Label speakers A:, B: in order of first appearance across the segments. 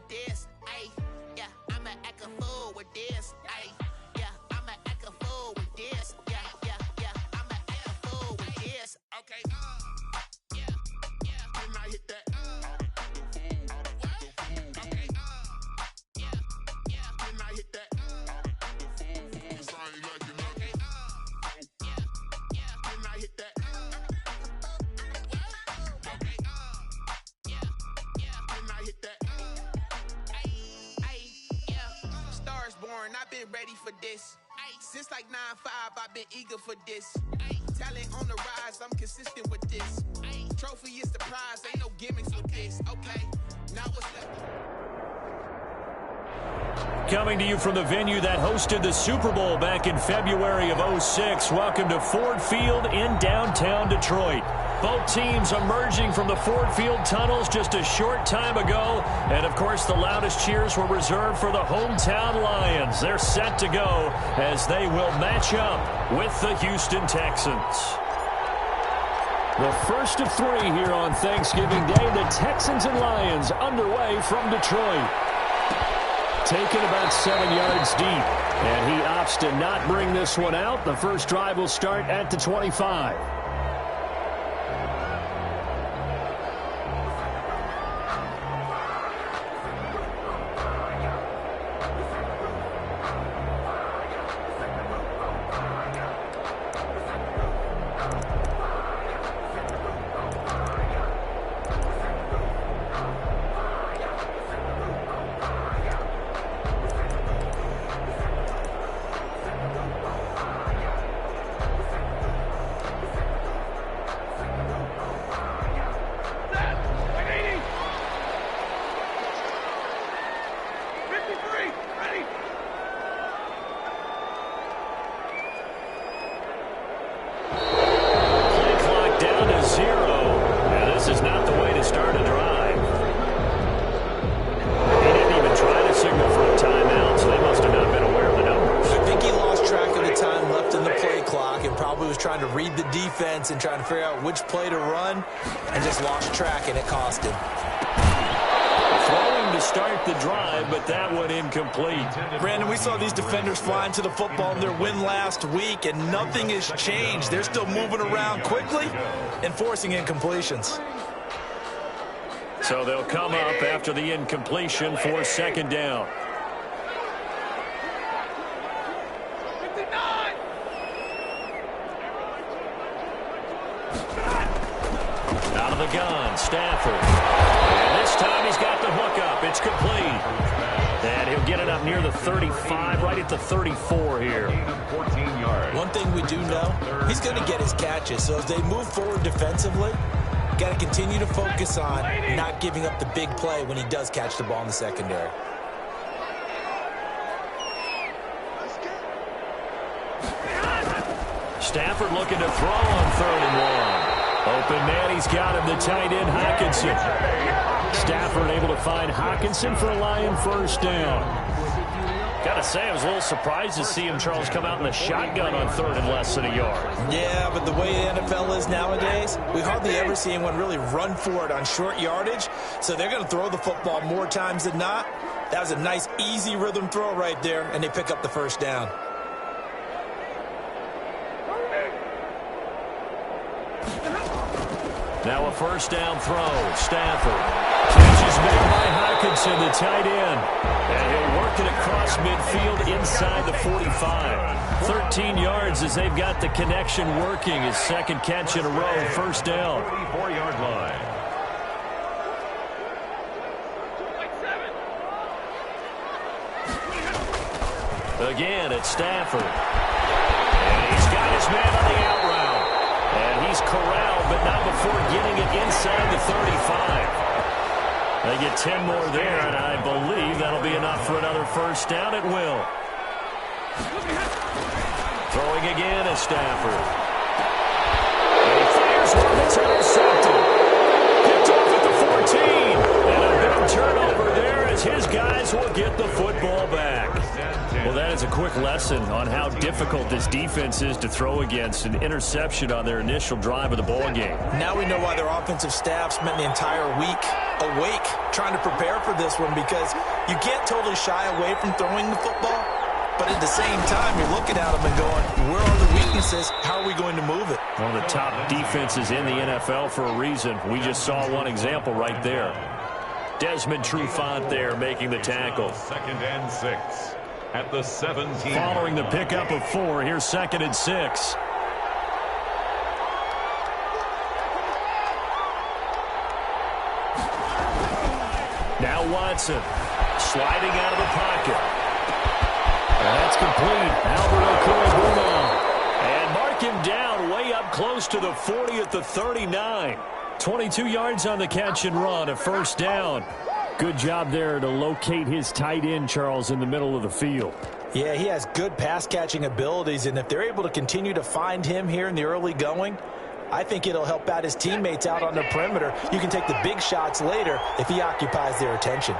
A: this. Ay, yeah, I'ma act a fool with this. Ay, yeah, I'ma act a fool with this. Yeah, yeah, yeah, I'ma act a fool with this. Okay, yeah, yeah, can I hit that? Okay, yeah, yeah, can I hit that? I've been ready for this. Since like 9-5, I've been eager for this. Talent on the rise, I'm consistent with this. Trophy is the prize, ain't no gimmicks with this. Okay, now what's left?
B: Coming to you from the venue that hosted the Super Bowl back in February of '06. Welcome to Ford Field in downtown Detroit. Both teams emerging from the Ford Field tunnels just a short time ago. And, of course, the loudest cheers were reserved for the hometown Lions. They're set to go as they will match up with the Houston Texans. The first of three here on Thanksgiving Day. The Texans and Lions underway from Detroit. Taken about 7 yards deep. And he opts to not bring this one out. The first drive will start at the 25.
C: And trying to figure out which play to run, and just lost track, and it cost him.
B: Throwing to start the drive, but that one incomplete.
C: Brandon, we saw these defenders flying to the football in their win last week, and nothing has changed. They're still moving around quickly and forcing incompletions.
B: So they'll come up after the incompletion for second down. Out of the gun, Stafford. And this time he's got the hook up. It's complete. And he'll get it up near the 35, right at the 34 here.
C: 14 yards. One thing we do know, he's going to get his catches. So as they move forward defensively, got to continue to focus on not giving up the big play when he does catch the ball in the secondary.
B: Stafford looking to throw on 3rd and 1. Open man, he's got him, the tight end, Hockenson. Stafford able to find Hockenson for a Lion first down. Gotta say, I was a little surprised to see him, Charles, come out in the shotgun on 3rd and less than a yard.
C: Yeah, but the way the NFL is nowadays, we hardly ever see anyone really run for it on short yardage. So they're going to throw the football more times than not. That was a nice, easy rhythm throw right there, and they pick up the first down.
B: Now a first down throw. Stafford. Catch is made by Hockenson, the tight end. And he'll work it across midfield inside the 45. 13 yards as they've got the connection working. His second catch in a row, first down.
D: 34-yard line.
B: Again, it's Stafford. And he's got his man on the out route. And he's corralled, but not before getting it inside the 35. They get 10 more there, and I believe that'll be enough for another first down. It will. Throwing again is Stafford. And he fires one that's intercepted. Picked off at the 14. And a big turnover there as his guys will get the football back. Well, that is a quick lesson on how difficult this defense is to throw against. An interception on their initial drive of the ball game.
C: Now we know why their offensive staff spent the entire week awake trying to prepare for this one, because you can't totally shy away from throwing the football, but at the same time, you're looking at them and going, where are the weaknesses? How are we going to move it?
B: One of the top defenses in the NFL for a reason. We just saw one example right there. Desmond Trufant there making the tackle.
D: 2nd and 6 at the 17.
B: Following the pickup of 4, here's 2nd and 6. Now Watson sliding out of the pocket. And that's complete. Albert Okwuegbunam. And mark him down way up close to the 40 at the 39. 22 yards on the catch and run, a first down. Good job there to locate his tight end, Charles, in the middle of the field.
C: Yeah, he has good pass-catching abilities, and if they're able to continue to find him here in the early going, I think it'll help out his teammates out on the perimeter. You can take the big shots later if he occupies their attention.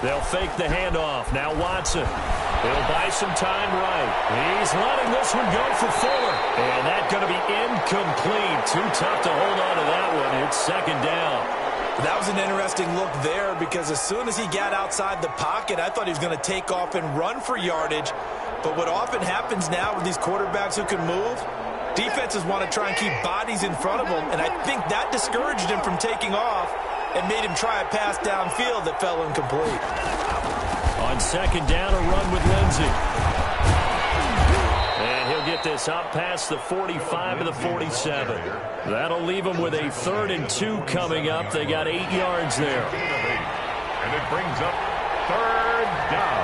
B: They'll fake the handoff. Now Watson. He'll buy some time right. He's letting this one go for Fuller. And that's going to be incomplete. Too tough to hold on to that one. It's 2nd down.
C: That was an interesting look there, because as soon as he got outside the pocket, I thought he was going to take off and run for yardage. But what often happens now with these quarterbacks who can move, defenses want to try and keep bodies in front of them, and I think that discouraged him from taking off and made him try a pass downfield that fell incomplete.
B: On 2nd down, a run with Lindsey. And he'll get this up past the 45 to the 47. That'll leave him with a 3rd and 2 coming up. They got 8 yards there.
D: And it brings up 3rd down.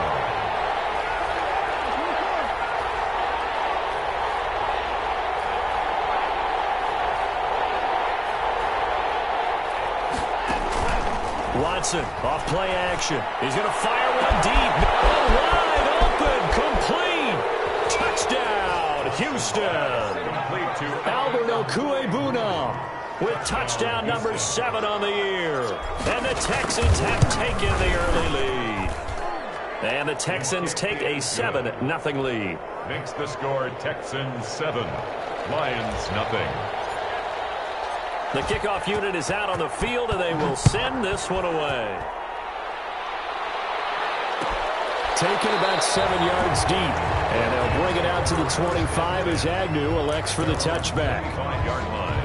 B: Watson off play action. He's going to fire one deep. Oh, wide open. Complete. Touchdown, Houston.
D: Complete to
B: Albert Okwuegbunam with touchdown number 7 on the year. And the Texans have taken the early lead. And the Texans take a 7-0 lead.
D: Makes the score Texans 7, Lions nothing.
B: The kickoff unit is out on the field, and they will send this one away. Taken about 7 yards deep. And they'll bring it out to the 25 as Agnew elects for the touchback.
D: 5-yard line.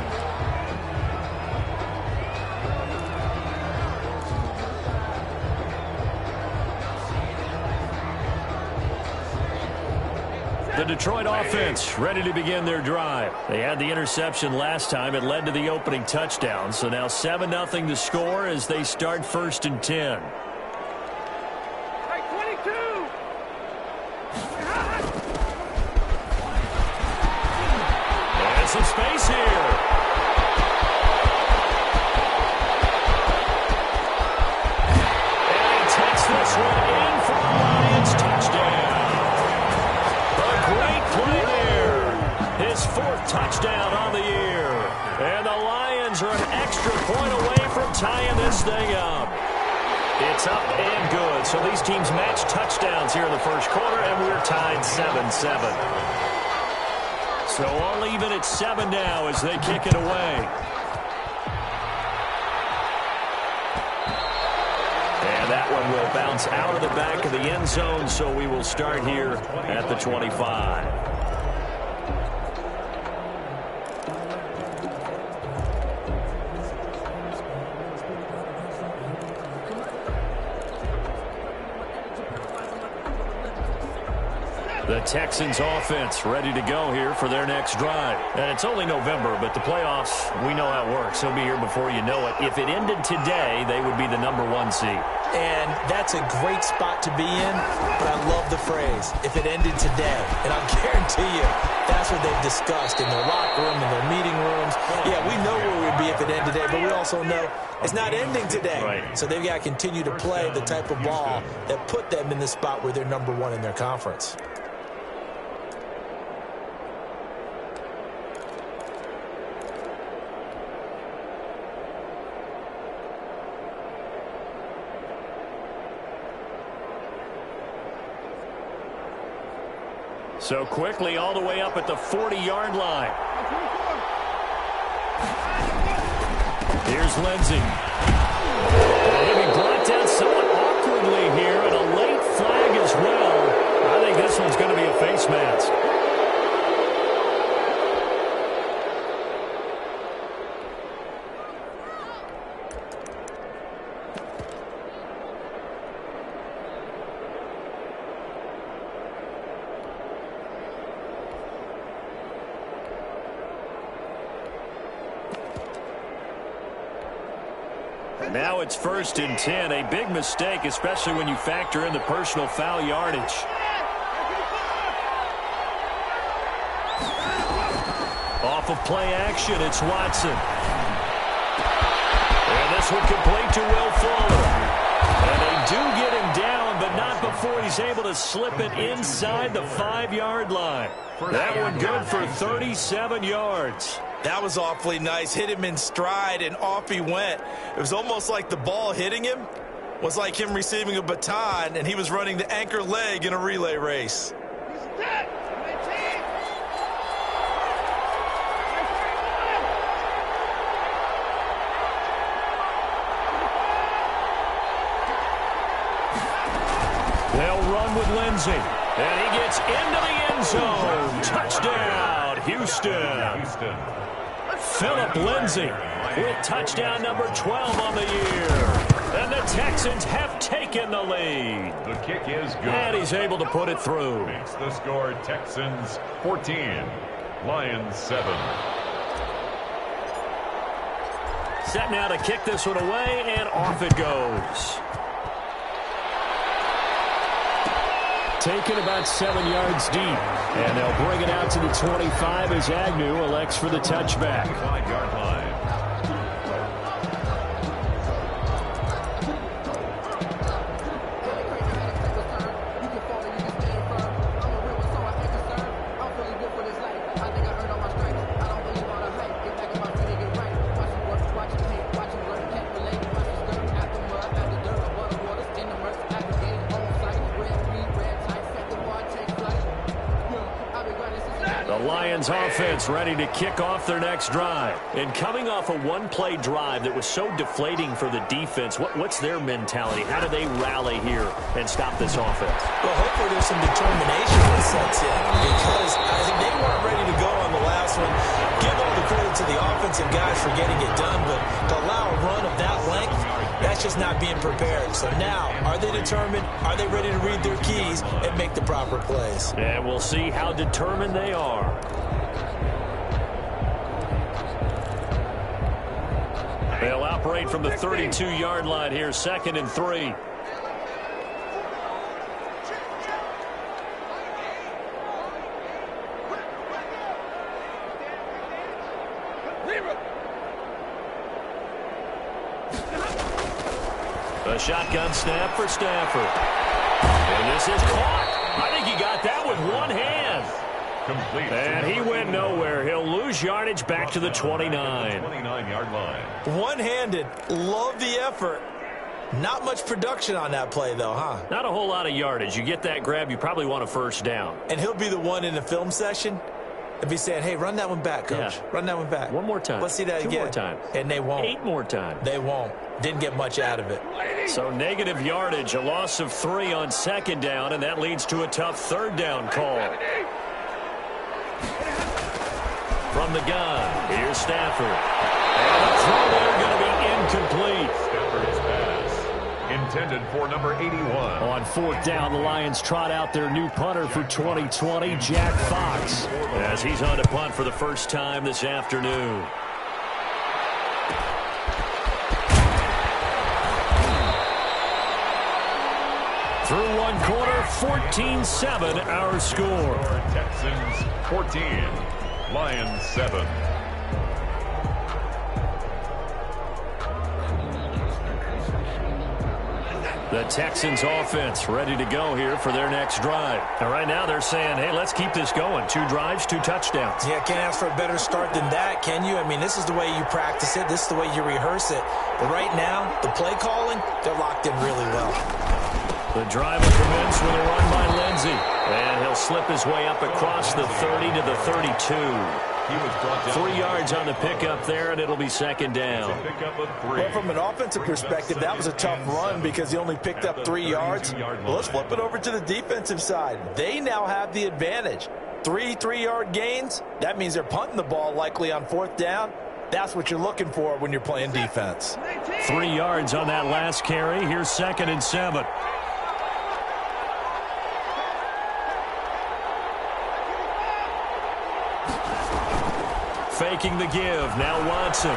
B: The Detroit offense ready to begin their drive. They had the interception last time. It led to the opening touchdown. So now 7-0 to score as they start 1st and 10. There's some space here. And he takes this one in for the Lions touchdown. Play there. His 4th touchdown on the year. And the Lions are an extra point away from tying this thing up. It's up and good. So these teams match touchdowns here in the first quarter, and we're tied 7-7. So all even at 7 now as they kick it away. And that one will bounce out of the back of the end zone, so we will start here at the 25. The Texans offense ready to go here for their next drive. And it's only November, but the playoffs, we know how it works. They'll be here before you know it. If it ended today, they would be the number 1 seed.
C: And that's a great spot to be in, but I love the phrase, if it ended today. And I'll guarantee you, that's what they've discussed in their locker room, in their meeting rooms. Yeah, we know where we'd be if it ended today, but we also know it's not ending today.
B: Right.
C: So they've got to continue to play the type of ball that put them in the spot where they're number 1 in their conference.
B: So quickly all the way up at the 40-yard line. Here's Lindsey. He'll be brought down somewhat awkwardly here, and a late flag as well. I think this one's going to be a face mask. Now it's 1st and 10, a big mistake, especially when you factor in the personal foul yardage. Off of play action, it's Watson. And this one complete to Will Fuller. And they do get him down, but not before he's able to slip it inside the 5-yard line. That one good for 37 yards.
C: That was awfully nice. Hit him in stride, and off he went. It was almost like the ball hitting him was like him receiving a baton, and he was running the anchor leg in a relay race.
B: They'll run with Lindsey, and he gets into the end zone. Touchdown, Houston. Philip Lindsey with touchdown number 12 on the year. And the Texans have taken the lead.
D: The kick is good.
B: And he's able to put it through.
D: Makes the score Texans 14, Lions 7.
B: Set now to kick this one away, and off it goes. Taken about 7 yards deep. And they'll bring it out to the 25 as Agnew elects for the touchback.
D: 5-yard line.
B: Offense ready to kick off their next drive. And coming off a one-play drive that was so deflating for the defense, what's their mentality? How do they rally here and stop this offense?
C: Well, hopefully there's some determination that sets in, because I think they weren't ready to go on the last one. Give all the credit to the offensive guys for getting it done, but to allow a run of that length, that's just not being prepared. So now, are they determined? Are they ready to read their keys and make the proper plays?
B: And we'll see how determined they are. They'll operate from the 32-yard line here, 2nd and 3. A shotgun snap for Stafford. And this is caught. I think he got that with one hand.
D: Complete.
B: And he went nowhere. He'll lose yardage back to the 29.
D: 29-yard line.
C: One-handed. Love the effort. Not much production on that play, though, huh?
B: Not a whole lot of yardage. You get that grab, you probably want a first down.
C: And he'll be the one in the film session and be saying, hey, run that one back, Coach.
B: Yeah.
C: Run that one back.
B: One more time.
C: Let's see that again.
B: 2 more times.
C: And they won't.
B: 8 more times.
C: They won't. Didn't get much out of it.
B: So negative yardage, a loss of 3 on 2nd down, and that leads to a tough 3rd down call. From the gun, here's Stafford. And the throw there going to be incomplete.
D: Stafford's pass intended for number 81.
B: On 4th down, the Lions trot out their new punter for 2020, Jack Fox, as he's on to punt for the first time this afternoon. Through one quarter, 14-7 our score.
D: Texans 14, Lions 7.
B: The Texans offense ready to go here for their next drive. And right now they're saying, hey, let's keep this going. 2 drives, 2 touchdowns.
C: Yeah, can't ask for a better start than that, can you? I mean, this is the way you practice it. This is the way you rehearse it. But right now, the play calling, they're locked in really well.
B: The drive will commence with a run by Lindsey. And he'll slip his way up across the 30 to the 32. 3 yards on the pickup there, and it'll be second down.
C: Well, from an offensive perspective, that was a tough run because he only picked up 3 yards. Well, let's flip it over to the defensive side. They now have the advantage. 3 3-yard gains, that means they're punting the ball likely on 4th down. That's what you're looking for when you're playing defense.
B: 3 yards on that last carry. Here's 2nd and 7. Faking the give. Now Watson.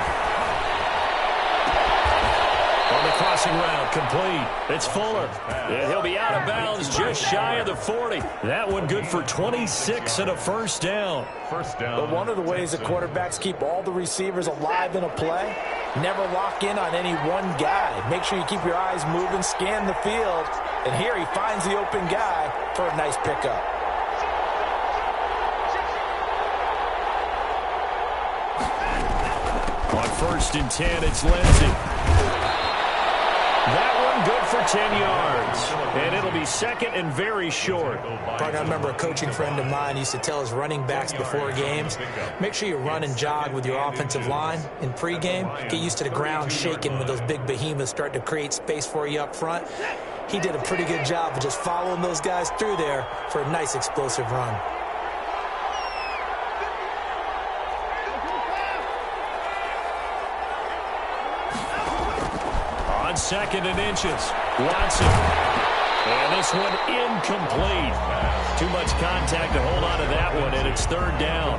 B: On the crossing route, complete. It's Fuller. And he'll be out of bounds just shy of the 40. That one good for 26 and a first down.
C: But one of the ways the quarterbacks keep all the receivers alive in a play, never lock in on any one guy. Make sure you keep your eyes moving, scan the field. And here he finds the open guy for a nice pickup.
B: On 1st and 10, it's Lindsey. That one good for 10 yards. And it'll be 2nd and very short.
E: I remember a coaching friend of mine used to tell his running backs before games, make sure you run and jog with your offensive line in pregame. Get used to the ground shaking when those big behemoths start to create space for you up front. He did a pretty good job of just following those guys through there for a nice explosive run.
B: On 2nd and inches, Watson. And this one incomplete. Too much contact to hold on to that one, and it's 3rd down.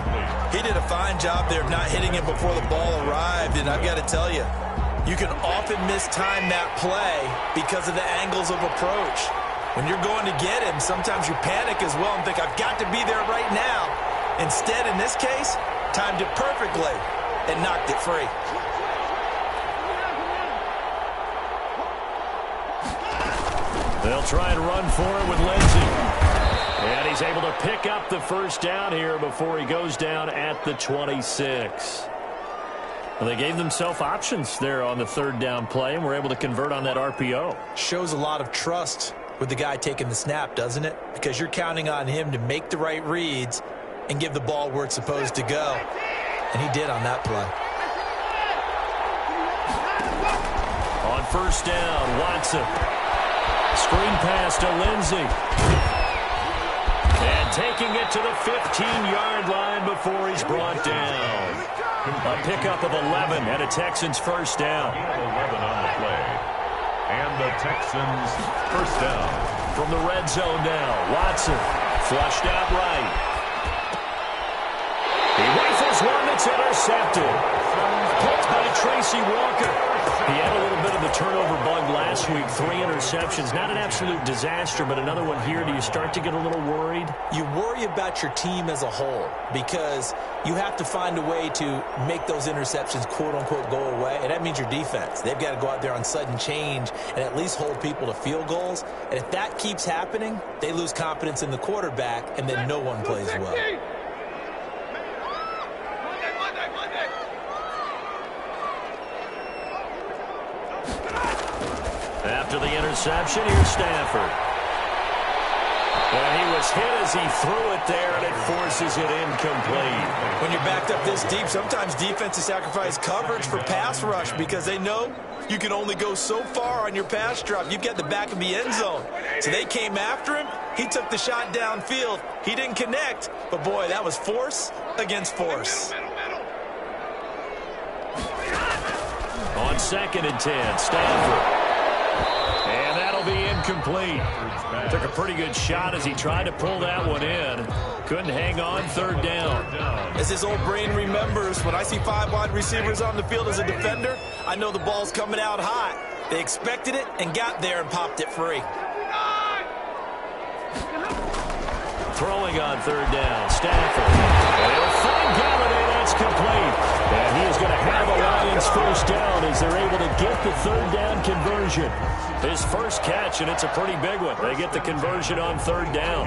C: He did a fine job there of not hitting him before the ball arrived, and I've got to tell you, you can often mistime that play because of the angles of approach. When you're going to get him, sometimes you panic as well and think, I've got to be there right now. Instead, in this case, timed it perfectly and knocked it free.
B: They'll try and run for it with Lindsey. And he's able to pick up the first down here before he goes down at the 26. Well, they gave themselves options there on the 3rd down play and were able to convert on that RPO.
E: Shows a lot of trust with the guy taking the snap, doesn't it? Because you're counting on him to make the right reads and give the ball where it's supposed to go. And he did on that play.
B: On 1st down, Watson. Screen pass to Lindsey. And taking it to the 15-yard line before he's brought down. A pickup of 11 and a Texans first down.
D: 11 on the play. And the Texans first down.
B: From the red zone now, Watson flushed out right. He rifles one that's intercepted. Picked by Tracy Walker. He had a little bit of the turnover bug last week. 3 interceptions. Not an absolute disaster, but another one here. Do you start to get a little worried?
E: You worry about your team as a whole because you have to find a way to make those interceptions, quote-unquote, go away. And that means your defense. They've got to go out there on sudden change and at least hold people to field goals. And if that keeps happening, they lose confidence in the quarterback, and then no one plays well.
B: After the interception, here's Stafford. And he was hit as he threw it there, and it forces it incomplete.
C: When you're backed up this deep, sometimes defenses sacrifice coverage for pass rush because they know you can only go so far on your pass drop. You've got the back of the end zone. So they came after him. He took the shot downfield. He didn't connect, but boy, that was force against force.
B: On 2nd and 10, Stafford. And that'll be incomplete. Took a pretty good shot as he tried to pull that one in. Couldn't hang on, 3rd down.
C: As his old brain remembers, when I see 5 wide receivers on the field as a defender, I know the ball's coming out hot. They expected it and got there and popped it free.
B: Throwing on 3rd down, Stafford. And he'll find Galladay, that's complete. And he is going to have a Lions first down as they're able to get the 3rd down conversion. His first catch, and it's a pretty big one. They get the conversion on 3rd down.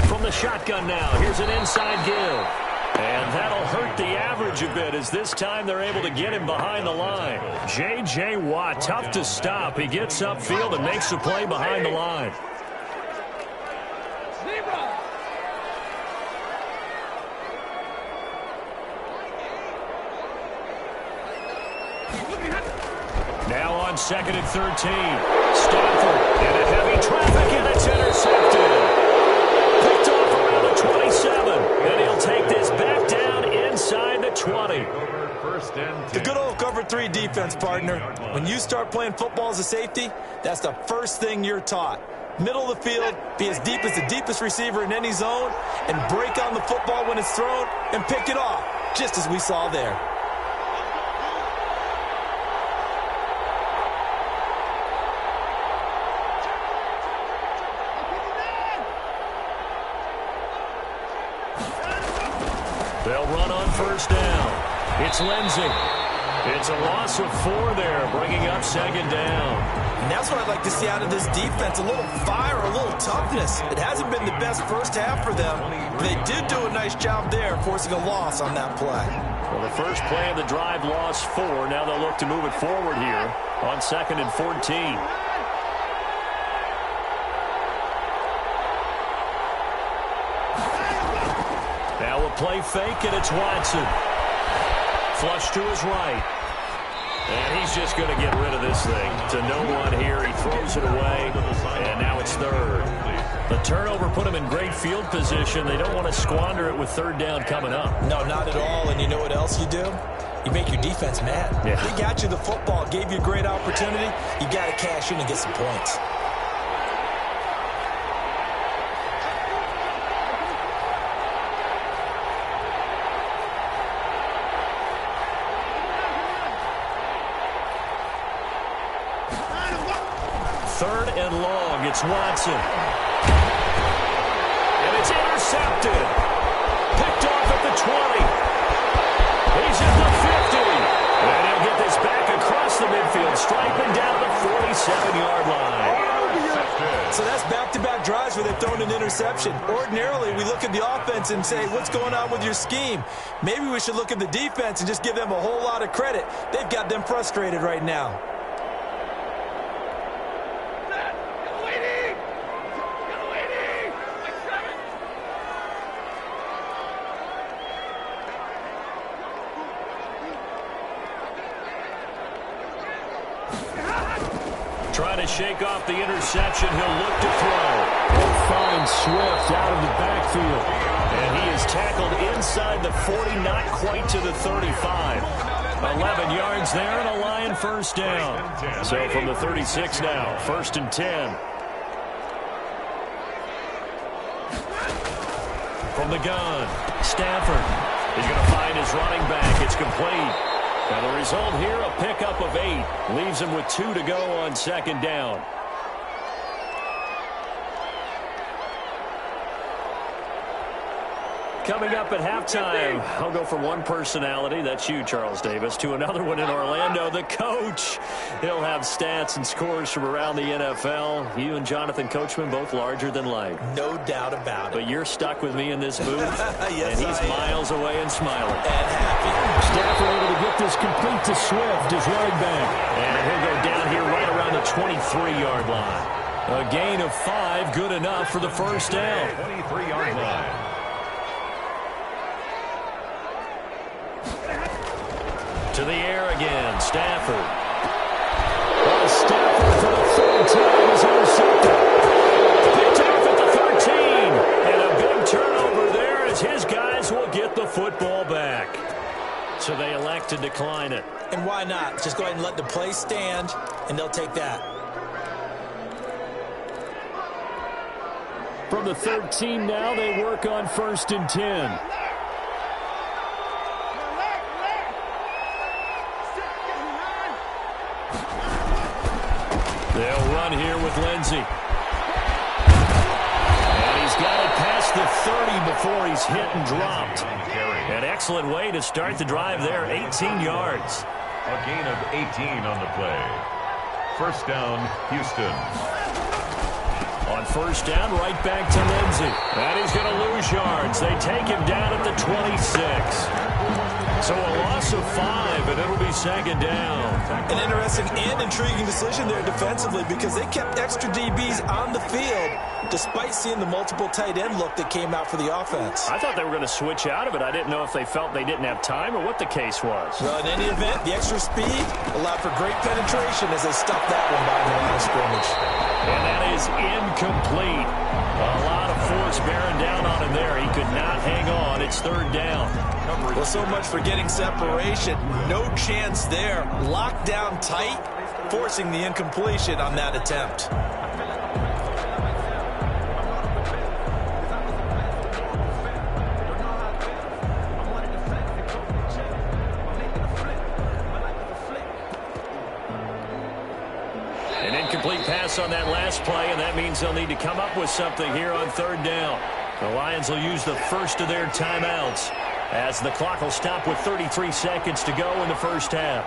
B: From the shotgun now, here's an inside give. And that'll hurt the average yardage a bit, as this time they're able to get him behind the line. J.J. Watt, tough to stop. He gets upfield and makes the play behind the line. Now on 2nd and 13. Stafford into heavy traffic, and it's intercepted. Picked off around the 27. And he'll take this back down inside the 20.
C: The good old cover 3 defense, partner. When you start playing football as a safety, that's the first thing you're taught. Middle of the field, be as deep as the deepest receiver in any zone, and break on the football when it's thrown and pick it off, just as we saw there.
B: They'll run on 1st down. It's Lindsey. It's a loss of 4 there, bringing up 2nd down.
C: And that's what I'd like to see out of this defense, a little fire, a little toughness. It hasn't been the best first half for them, but they did do a nice job there, forcing a loss on that play.
B: Well, the first play of the drive lost 4. Now they'll look to move it forward here on 2nd and 14. Now a play fake, and it's Watson. Flush to his right. And he's just going to get rid of this thing to no one here. He throws it away, and now it's 3rd. The turnover put him in great field position. They don't want to squander it with 3rd down coming up.
C: No, not at all. And you know what else you do? You make your defense mad.
B: Yeah.
C: They got you the football, gave you a great opportunity. You got to cash in and get some points.
B: Third and long, it's Watson. And it's intercepted. Picked off at the 20. He's at the 50. And he'll get this back across the midfield, striping down the 47-yard line.
C: So that's back-to-back drives where they've thrown an interception. Ordinarily, we look at the offense and say, what's going on with your scheme? Maybe we should look at the defense and just give them a whole lot of credit. They've got them frustrated right now.
B: Trying to shake off the interception. He'll look to throw. He'll find Swift out of the backfield. And he is tackled inside the 40, not quite to the 35. 11 yards there and a Lion 1st down. So from the 36 now, 1st and 10. From the gun, Stafford is going to find his running back. It's complete. And the result here, a pickup of 8. Leaves him with 2 to go on 2nd down. Coming up at halftime, I'll go from one personality, that's you, Charles Davis, to another one in Orlando, the coach. He'll have stats and scores from around the NFL. You and Jonathan Coachman, both larger than life.
C: No doubt about it.
B: But you're stuck with me in this booth,
C: yes,
B: and he's miles away and smiling.
C: And happy.
B: Stafford able to get this complete to Swift, his running back. And he'll go down here right around the 23-yard line. A gain of 5, good enough for the 1st down.
D: 23-yard line.
B: To the air again, Stafford. Well, Stafford for the 3rd time is intercepted. Picked off at the 13. And a big turnover there as his guys will get the football back. So they elect to decline it.
C: And why not? Just go ahead and let the play stand, and they'll take that.
B: From the 13 now, they work on 1st and 10. They'll run here with Lindsey. And he's got it past the 30 before he's hit and dropped. An excellent way to start the drive there, 18 yards.
D: A gain of 18 on the play. 1st down, Houston.
B: On 1st down, right back to Lindsey. And he's going to lose yards. They take him down at the 26. So a loss of 5, and it'll be second down.
C: An interesting and intriguing decision there defensively because they kept extra DBs on the field despite seeing the multiple tight end look that came out for the offense.
B: I thought they were going to switch out of it. I didn't know if they felt they didn't have time or what the case was.
C: Well, in any event, the extra speed allowed for great penetration as they stuffed that one behind the line of scrimmage.
B: And that is incomplete. A lot of force bearing down on him there. He could not hang on. It's third down.
C: Well, so much for getting separation. No chance there. Locked down tight, forcing the incompletion on that attempt.
B: An incomplete pass on that last play, and that means they'll need to come up with something here on third down. The Lions will use the first of their timeouts as the clock will stop with 33 seconds to go in the first half.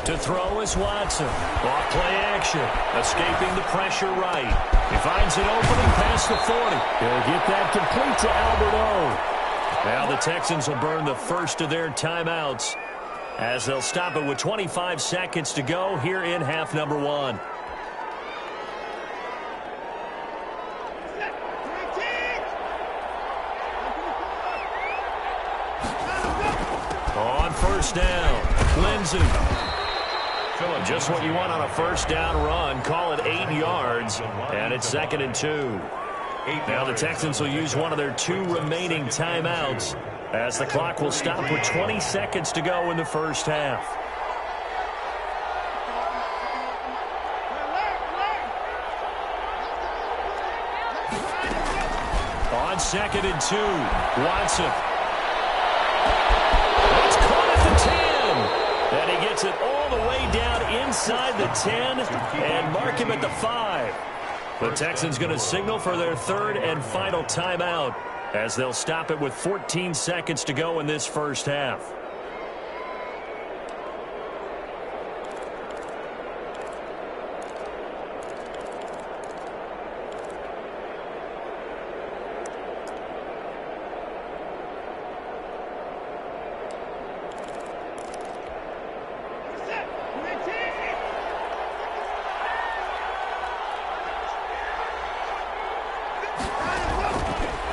B: To throw is Watson. Off play action. Escaping the pressure right. He finds an opening past the 40. He'll get that complete to Albert O. Now the Texans will burn the first of their timeouts as they'll stop it with 25 seconds to go here in half number 1. On first down, Lindsey. Just what you want on a first down run. Call it 8 yards, and it's 2nd and 2. Now the Texans will use one of their 2 remaining timeouts as the clock will stop with 20 seconds to go in the first half. On 2nd and 2, Watson. It's caught at the 10, and he gets it all the way down inside the 10 and mark him at the 5. The Texans going to signal for their 3rd and final timeout as they'll stop it with 14 seconds to go in this first half.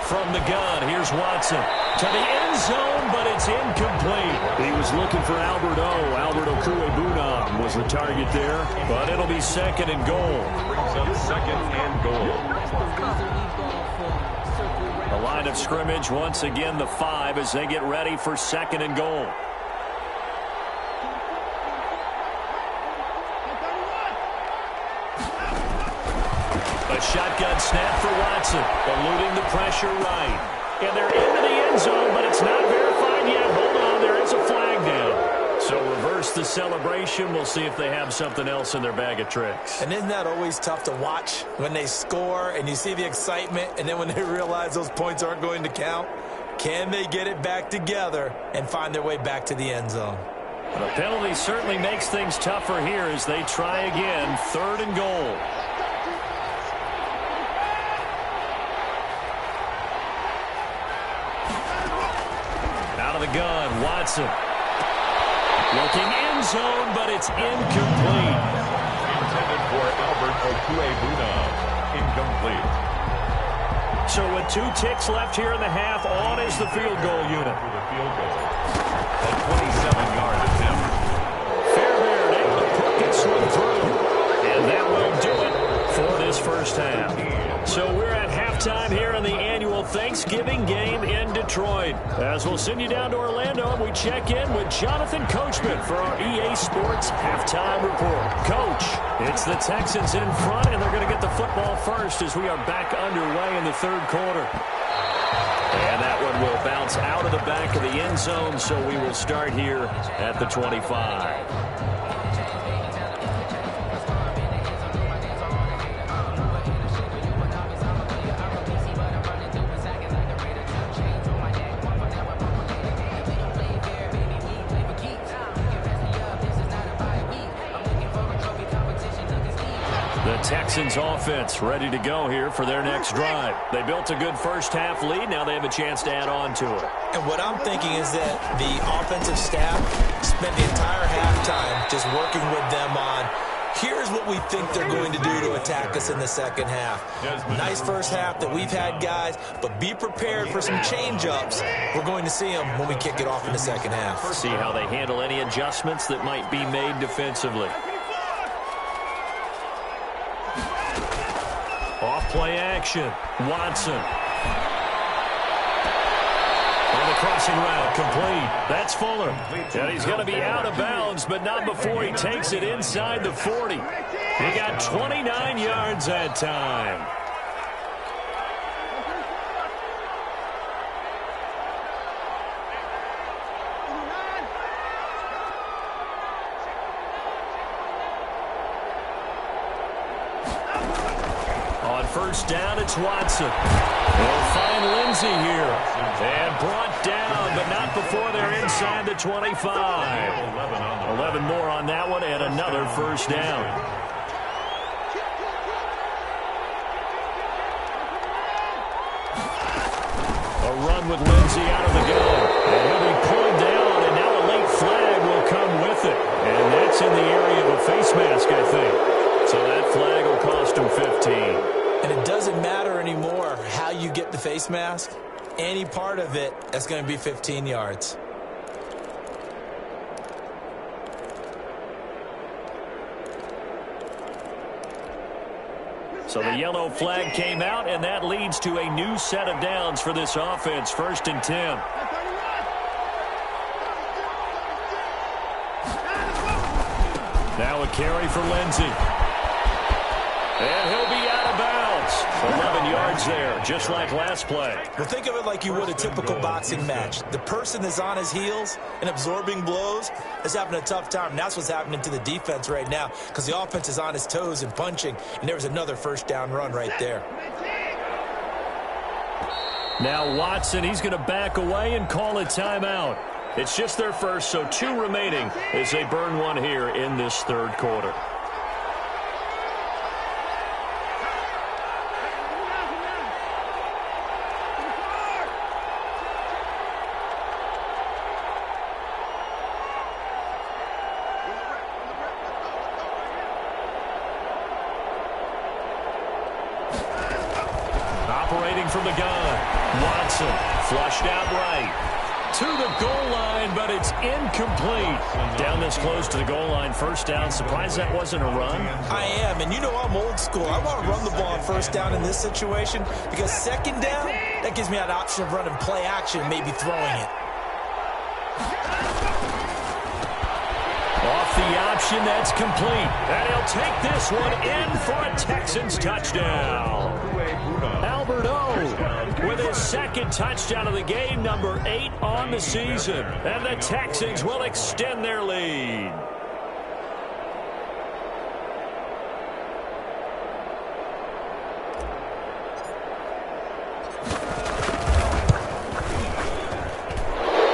B: From the gun, here's Watson to the end zone, but it's incomplete. He was looking for Albert O. Albert Okwuegbunam was the target there, but it'll be 2nd and goal.
D: Brings up 2nd and goal.
B: The line of scrimmage, once again the 5 as they get ready for 2nd and goal. A shotgun snap for Watson, eluding the pressure right. And they're into the end zone, but it's not verified yet. Hold on, there is a flag down. So reverse the celebration. We'll see if they have something else in their bag of tricks.
C: And isn't that always tough to watch when they score and you see the excitement, and then when they realize those points aren't going to count? Can they get it back together and find their way back to the end zone?
B: The penalty certainly makes things tougher here as they try again. 3rd and goal. The gun, Watson. Looking end zone, but it's incomplete.
D: Intended for Albert Okwuegbunam. Incomplete.
B: So with 2 ticks left here in the half, on is the field goal unit.
D: For the field goal. A 27-yard attempt.
B: Fairbairn able to poke it swing through. And that will do it for this first half. So we're at halftime here in the annual Thanksgiving game in Detroit. As we'll send you down to Orlando, and we check in with Jonathan Coachman for our EA Sports halftime report. Coach, it's the Texans in front, and they're going to get the football first as we are back underway in the 3rd quarter. And that one will bounce out of the back of the end zone, so we will start here at the 25. Texans offense ready to go here for their next drive. They built a good first-half lead. Now they have a chance to add on to it.
E: And what I'm thinking is that the offensive staff spent the entire halftime just working with them on, here's what we think they're going to do to attack us in the second half. Nice first half that we've had, guys, but be prepared for some change-ups. We're going to see them when we kick it off in the second half.
B: See how they handle any adjustments that might be made defensively. Off-play action. Watson. On the crossing route, complete. That's Fuller. And he's going to be out of bounds, but not before he takes it inside the 40. He got 29 yards that time. First down, it's Watson. They'll find Lindsey here. And brought down, but not before they're inside the 25. 11 more on that one, and another first down. A run with Lindsey out of the gun. And he'll be pulled down, and now a late flag will come with it. And that's in the area of a face mask, I think. So that flag will cost him 15.
E: And it doesn't matter anymore how you get the face mask. Any part of it, that's going to be 15 yards.
B: So the yellow flag came out, and that leads to a new set of downs for this offense. 1st and 10. Now a carry for Lindsey. And he'll be out of bounds. 11 yards there, just like last play.
E: Well, think of it like you would a typical boxing match. The person that's on his heels and absorbing blows is having a tough time. And that's what's happening to the defense right now, because the offense is on his toes and punching, and there was another first down run right there.
B: Now Watson, he's going to back away and call a timeout. It's just their first, so 2 remaining as they burn one here in this third quarter. From the gun, Watson flushed out right to the goal line, but it's incomplete. Down this close to the goal line, first down. Surprised that wasn't a run?
E: I am, and you know I'm old school. I want to run the ball on first down in this situation, because second down, that gives me an option of running play action and maybe throwing it.
B: Off the option, that's complete. And he'll take this one in for a Texans touchdown. Alberto with his second touchdown of the game, number 8 on the season. And the Texans will extend their lead.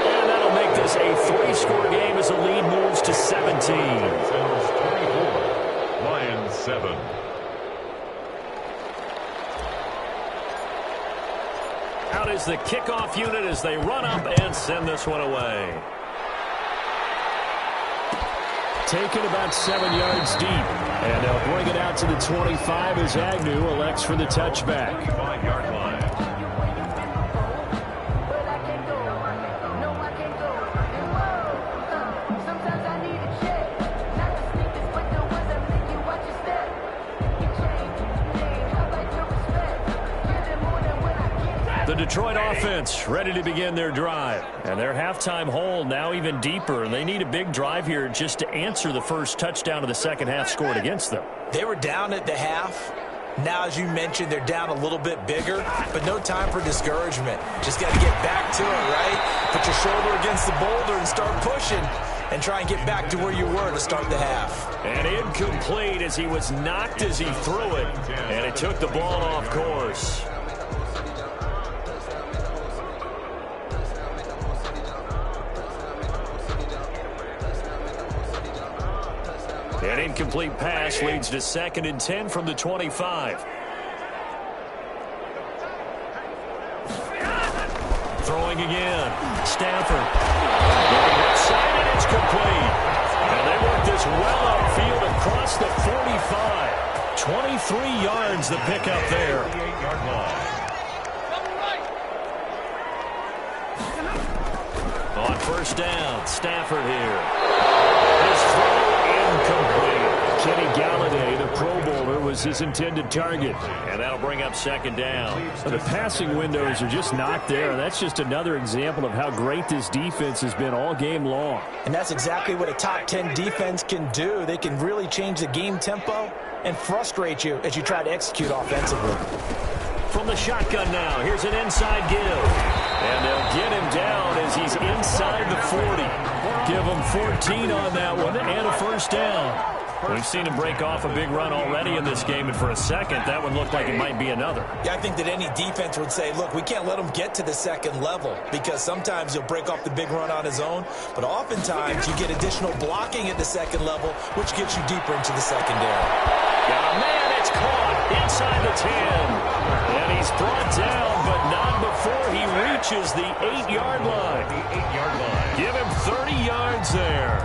B: And that'll make this a 3-score game as the lead moves to 17.
D: Texans 24, Lions 7.
B: Out is the kickoff unit as they run up and send this one away. Taken about 7 yards deep. And they'll bring it out to the 25 as Agnew elects for the touchback.
D: 5-yard line.
B: The Detroit offense ready to begin their drive. And their halftime hole now even deeper. And they need a big drive here just to answer the first touchdown of the second half scored against them.
E: They were down at the half. Now, as you mentioned, they're down a little bit bigger, but no time for discouragement. Just got to get back to it, right? Put your shoulder against the boulder and start pushing and try and get back to where you were to start the half.
B: And incomplete as he was knocked as he threw it. And it took the ball off course. An incomplete pass leads to 2nd and 10 from the 25. Throwing again. Stafford. Going left side, and it's complete. And they work this well upfield across the 45. 23 yards the pickup there. On first down, Stafford here. His throw incomplete. Kenny Galladay, the Pro Bowler, was his intended target. And that'll bring up 2nd down.
F: The passing windows are just not there. That's just another example of how great this defense has been all game long.
E: And that's exactly what a top 10 defense can do. They can really change the game tempo and frustrate you as you try to execute offensively.
B: From the shotgun now, here's an inside give. And they'll get him down as he's inside the 40. Give him 14 on that one and a first down. We've seen him break off a big run already in this game, and for a second, that one looked like it might be another.
E: Yeah, I think that any defense would say, look, we can't let him get to the 2nd level, because sometimes he'll break off the big run on his own, but oftentimes you get additional blocking at the 2nd level, which gets you deeper into the secondary.
B: Got a man, it's caught inside the 10. And he's brought down, but not before he reaches the 8-yard line. Give him 30 yards there.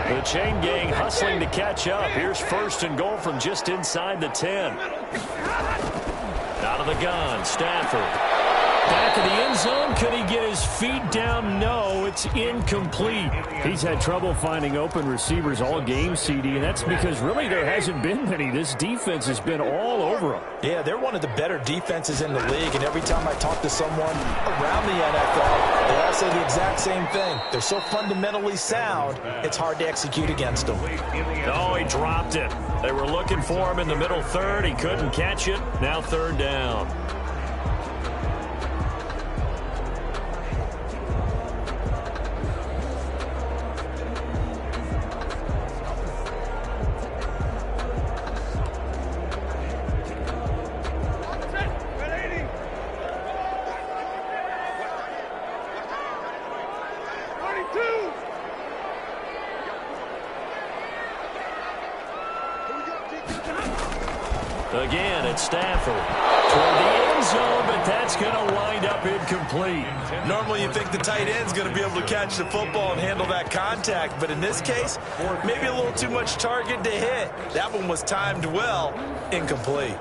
B: The chain gang hustling to catch up. Here's 1st and goal from just inside the 10. Out of the gun, Stafford. Back of the end zone. Could he get his feet down? No, it's incomplete.
F: He's had trouble finding open receivers all game, CD, and that's because really there hasn't been many. This defense has been all over him.
E: Yeah, they're one of the better defenses in the league, and every time I talk to someone around the NFL, they all say the exact same thing. They're so fundamentally sound, it's hard to execute against them.
B: Oh, he dropped it. They were looking for him in the middle 3rd. He couldn't catch it. Now 3rd down. Again, it's Stafford toward the end zone, but that's going to wind up incomplete.
C: Normally you think the tight end's going to be able to catch the football and handle that contact, but in this case, maybe a little too much target to hit. That one was timed well, incomplete.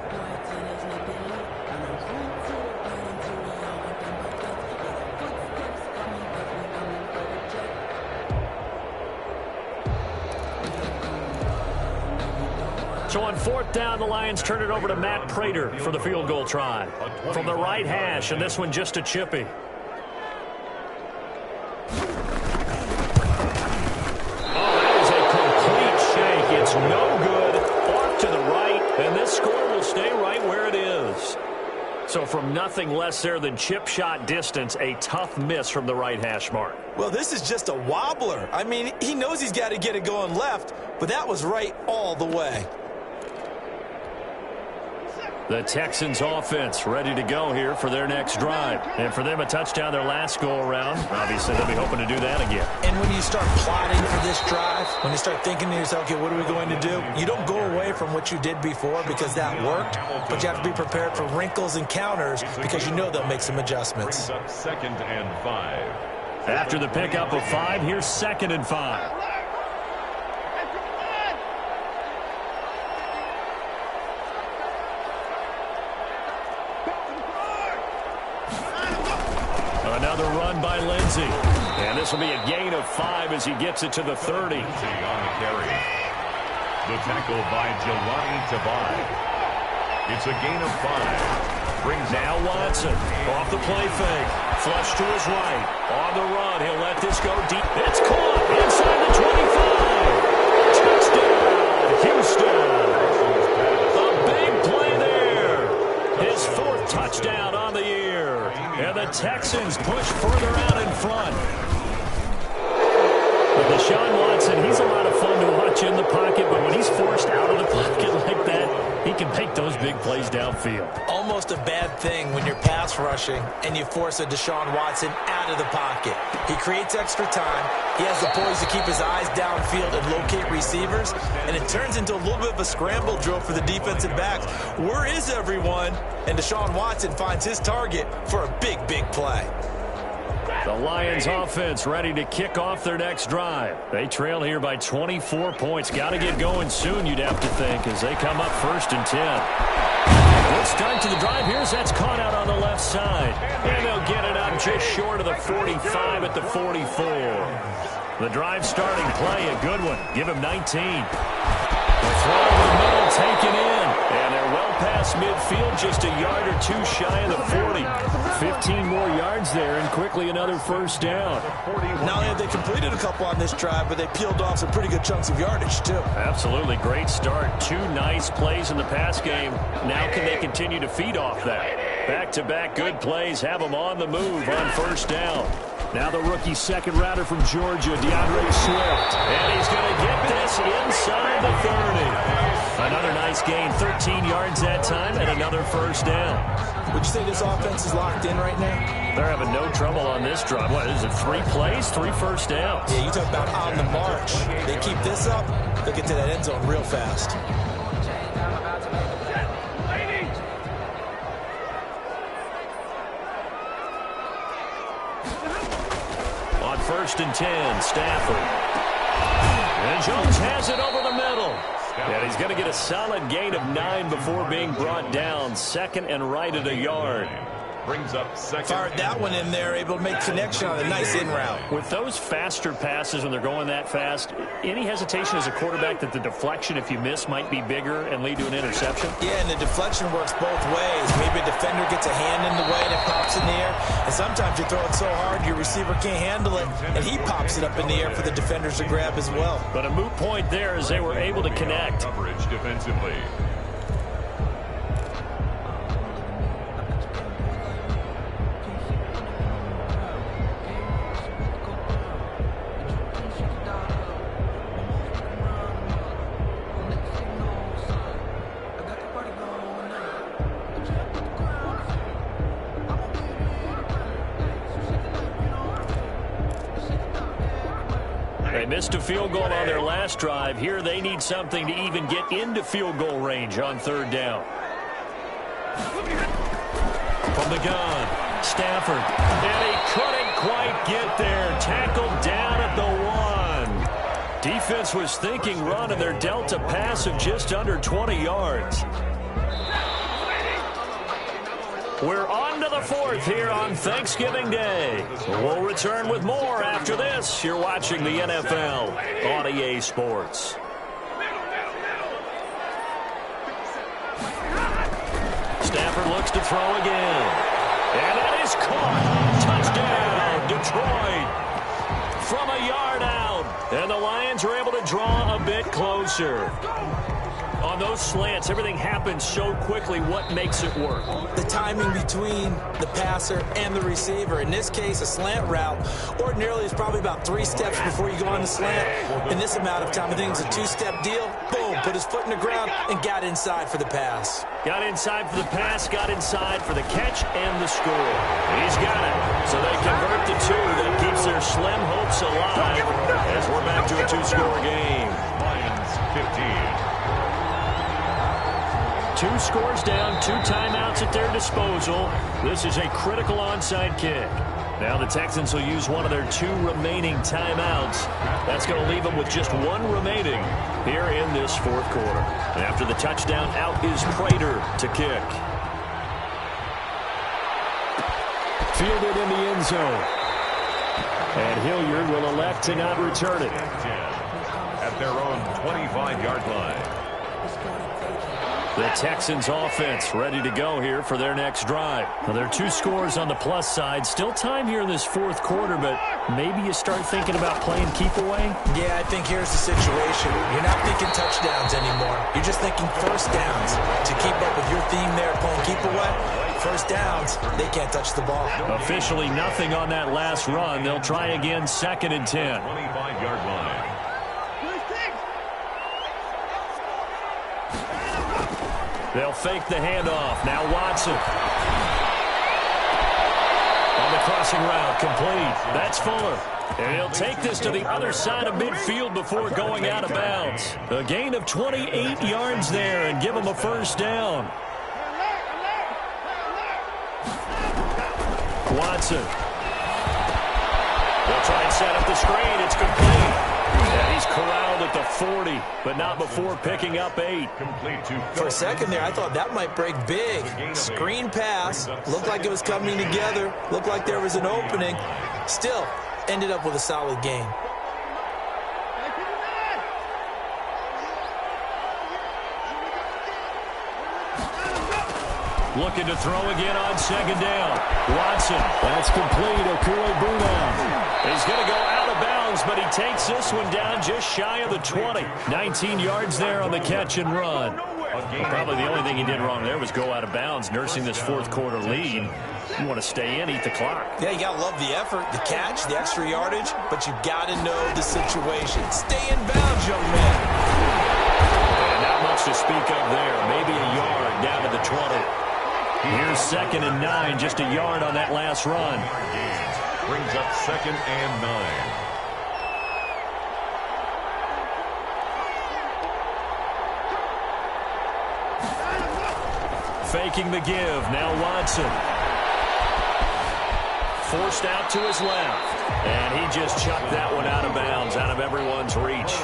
B: So on 4th down, the Lions turn it over to Matt Prater for the field goal try. From the right hash, and this one just a chippy. Oh, that is a complete shake. It's no good. Off to the right, and this score will stay right where it is. So from nothing less there than chip shot distance, a tough miss from the right hash mark.
E: Well, this is just a wobbler. I mean, he knows he's got to get it going left, but that was right all the way.
B: The Texans offense ready to go here for their next drive. And for them, a touchdown their last go-around. Obviously, they'll be hoping to do that again.
E: And when you start plotting for this drive, when you start thinking to yourself, okay, what are we going to do? You don't go away from what you did before because that worked, but you have to be prepared for wrinkles and counters because you know they'll make some adjustments.
D: 2nd and 5.
B: After the pickup of 5, here's 2nd and 5. Another run by Lindsey. And this will be a gain of 5 as he gets it to the 30.
D: On the carry. The tackle by Jelani Tavai. It's a gain of 5. Brings
B: now Watson off the play fake. Flush to his right. On the run. He'll let this go deep. It's caught inside the 25. Touchdown, Houston. A big play there. His 4th touchdown on the year. And the Texans push further out in front. But Deshaun Watson, he's a lot of fun to watch in the pocket, but when he's forced out of the pocket like that, he can make those big plays downfield.
E: Almost a bad thing when you're pass rushing and you force a Deshaun Watson out of the pocket. He creates extra time. He has the poise to keep his eyes downfield and locate receivers, and it turns into a little bit of a scramble drill for the defensive backs. Where is everyone? And Deshaun Watson finds his target for a big, big play.
B: The Lions offense ready to kick off their next drive. They trail here by 24 points. Got to get going soon, you'd have to think, as they come up 1st and 10. Good start to the drive here as that's caught out on the left side. And they'll get it up just short of the 45 at the 44. The drive starting play, a good one. Give him 19. The throw over the middle, taken in. And they're well past midfield, just a yard or two shy of the 40. 15 more yards there, and quickly another first down.
E: Not only have they completed a couple on this drive, but they peeled off some pretty good chunks of yardage, too.
B: Absolutely. Great start. 2 nice plays in the pass game. Now can they continue to feed off that? Back-to-back good plays have them on the move on first down. Now the rookie second rounder from Georgia, DeAndre Swift. And he's going to get this inside the 30. Another nice gain, 13 yards that time, and another first down.
E: Would you say this offense is locked in right now?
B: They're having no trouble on this drive. What is it, 3 plays, 3 first downs?
E: Yeah, you talk about on the march. They keep this up, they'll get to that end zone real fast.
B: On 1st and 10, Stafford. And Jones has it over the middle. And he's going to get a solid gain of 9 before being brought down. 2nd and right at a yard.
D: Brings up second.
E: Fired that one in there, able to make connection on a nice in route.
B: With those faster passes when they're going that fast, any hesitation as a quarterback that the deflection, if you miss, might be bigger and lead to an interception?
E: Yeah, and the deflection works both ways. Maybe a defender gets a hand in the way and it pops in the air. And sometimes you throw it so hard your receiver can't handle it, and he pops it up in the air for the defenders to grab as well.
B: But a moot point there as they were able to connect.
D: Coverage defensively.
B: They missed a field goal on their last drive. Here they need something to even get into field goal range on 3rd down. From the gun, Stafford. And he couldn't quite get there. Tackled down at the 1. Defense was thinking run, and they're dealt a pass of just under 20 yards. We're on to the 4th here on Thanksgiving Day. We'll return with more after this. You're watching the NFL on EA Sports. Stafford looks to throw again. And that is caught. Touchdown, Detroit. From a yard out. And the Lions are able to draw a bit closer. On those slants, everything happens so quickly. What makes it work?
E: The timing between the passer and the receiver. In this case, a slant route ordinarily is probably about 3 steps before you go on the slant. In this amount of time, I think it's a 2-step deal. Boom, put his foot in the ground and got inside for the pass.
B: Got inside for the pass, got inside for the catch and the score. He's got it. So they convert the 2. That keeps their slim hopes alive as we're back to a 2-score game.
D: Lions 15.
B: 2 scores down, 2 timeouts at their disposal. This is a critical onside kick. Now the Texans will use one of their 2 remaining timeouts. That's going to leave them with just 1 remaining here in this 4th quarter. And after the touchdown, out is Prater to kick. Fielded in the end zone. And Hilliard will elect to not return it.
D: At their own 25-yard line.
B: The Texans offense ready to go here for their next drive. Now, there are 2 scores on the plus side. Still time here in this 4th quarter, but maybe you start thinking about playing keep away?
E: Yeah, I think here's the situation. You're not thinking touchdowns anymore. You're just thinking first downs. To keep up with your theme there, playing keep away, first downs, they can't touch the ball.
B: Officially nothing on that last run. They'll try again, 2nd and 10.
D: 25-yard line.
B: They'll fake the handoff. Now Watson. On the crossing route, complete. That's Fuller. And he'll take this to the other side of midfield before going out of bounds. A gain of 28 yards there and give him a first down. Watson. They'll try and set up the screen. It's complete. Yeah, he's corralled at the 40, but not before picking up 8.
C: For a second there, I thought that might break big. Screen pass. Looked like it was coming together. Looked like there was an opening. Still, ended up with a solid gain.
B: Looking to throw again on second down. Watson.
F: That's complete. Okui-Buna.
B: He's going to go out of bounds, but he takes this one down just shy of the 20. 19 yards there on the catch and run. Probably the only thing he did wrong there was go out of bounds, nursing this fourth quarter lead. You want to stay in, eat the clock.
C: Yeah, you got to love the effort, the catch, the extra yardage, but you got to know the situation. Stay in bounds, young man.
B: And not much to speak of there. Maybe a yard down to the 20. Here's 2nd and 9, just a yard on that last run.
D: Brings up 2nd and 9.
B: Faking the give. Now Watson. Forced out to his left. And he just chucked that one out of bounds, out of everyone's reach.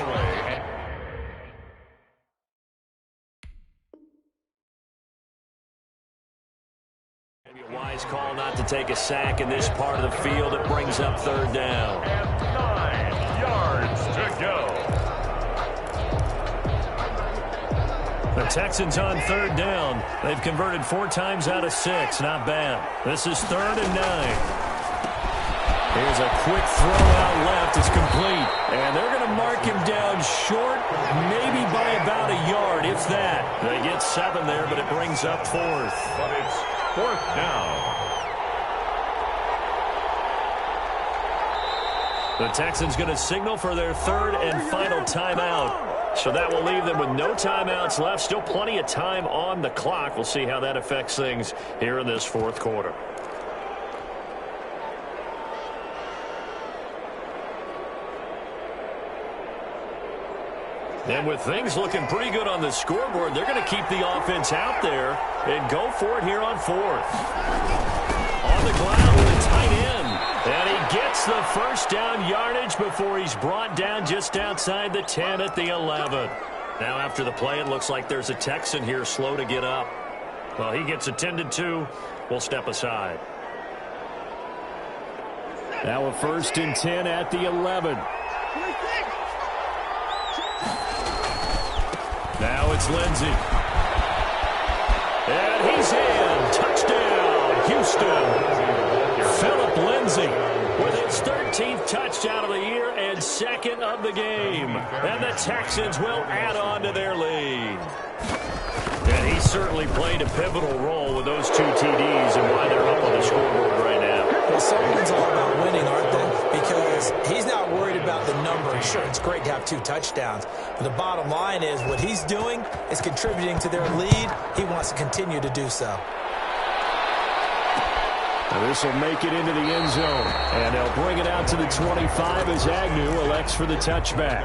B: Maybe a wise call not to take a sack in this part of the field. It brings up 3rd down.
D: And 9 yards to go.
B: The Texans on 3rd down. They've converted 4 times out of 6. Not bad. This is 3rd and 9. Here's a quick throw out left. It's complete. And they're going to mark him down short, maybe by about a yard, if that. They get 7 there, but it brings up 4th.
D: But it's 4th down.
B: The Texans going to signal for their 3rd and final timeout. So that will leave them with no timeouts left. Still plenty of time on the clock. We'll see how that affects things here in this 4th quarter. And with things looking pretty good on the scoreboard, they're going to keep the offense out there and go for it here on 4th. On the ground with a tight end. And he gets the first down yardage before he's brought down just outside the 10 at the 11. Now after the play, it looks like there's a Texan here slow to get up. Well, he gets attended to. We'll step aside.
F: Now a 1st and 10 at the 11.
B: Now it's Lindsey. And he's in. Touchdown, Houston. Philip Lindsey with his 13th touchdown of the year and 2nd of the game. And the Texans will add on to their lead. And he certainly played a pivotal role with those 2 TDs and why they're up on the scoreboard right now.
C: Well, someone's all about winning, aren't they? Because he's not worried about the number. Sure, it's great to have 2 touchdowns. But the bottom line is what he's doing is contributing to their lead. He wants to continue to do so.
F: Now this will make it into the end zone. And they'll bring it out to the 25 as Agnew elects for the touchback.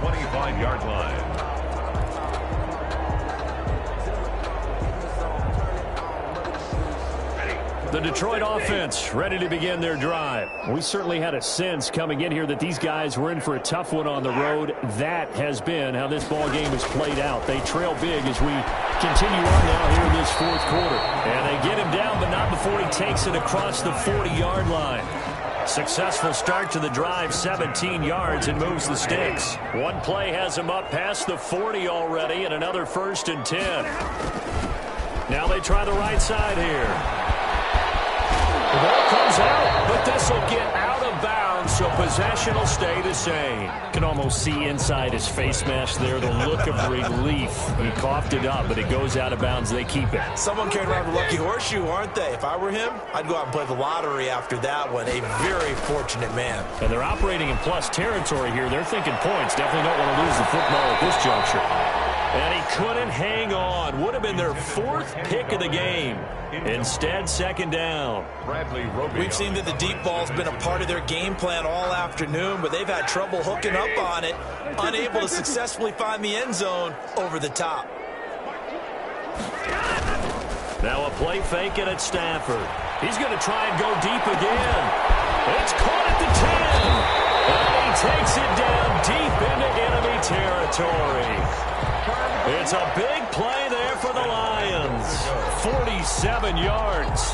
D: 25-yard line.
B: The Detroit offense ready to begin their drive.
F: We certainly had a sense coming in here that these guys were in for a tough one on the road. That has been how this ball game has played out. They trail big as we continue on now here in this 4th quarter.
B: And they get him down, but not before he takes it across the 40-yard line. Successful start to the drive, 17 yards, and moves the sticks. One play has him up past the 40 already, and another 1st and 10. Now they try the right side here. The ball comes out, but this will get out of bounds, so possession will stay the same.
F: You can almost see inside his face mask there the look of relief. He coughed it up, but it goes out of bounds. They keep it.
C: Someone carried around the lucky horseshoe, aren't they? If I were him, I'd go out and play the lottery after that one. A very fortunate man.
F: And they're operating in plus territory here. They're thinking points. Definitely don't want to lose the football at this juncture.
B: And he couldn't hang on. Would have been their 4th pick of the game. Instead, 2nd down.
C: We've seen that the deep ball's been a part of their game plan all afternoon, but they've had trouble hooking up on it, unable to successfully find the end zone over the top.
B: Now a play fake it at Stafford. He's going to try and go deep again. It's caught at the 10. And he takes it down deep into enemy territory. It's a big play there for the Lions. 47 yards.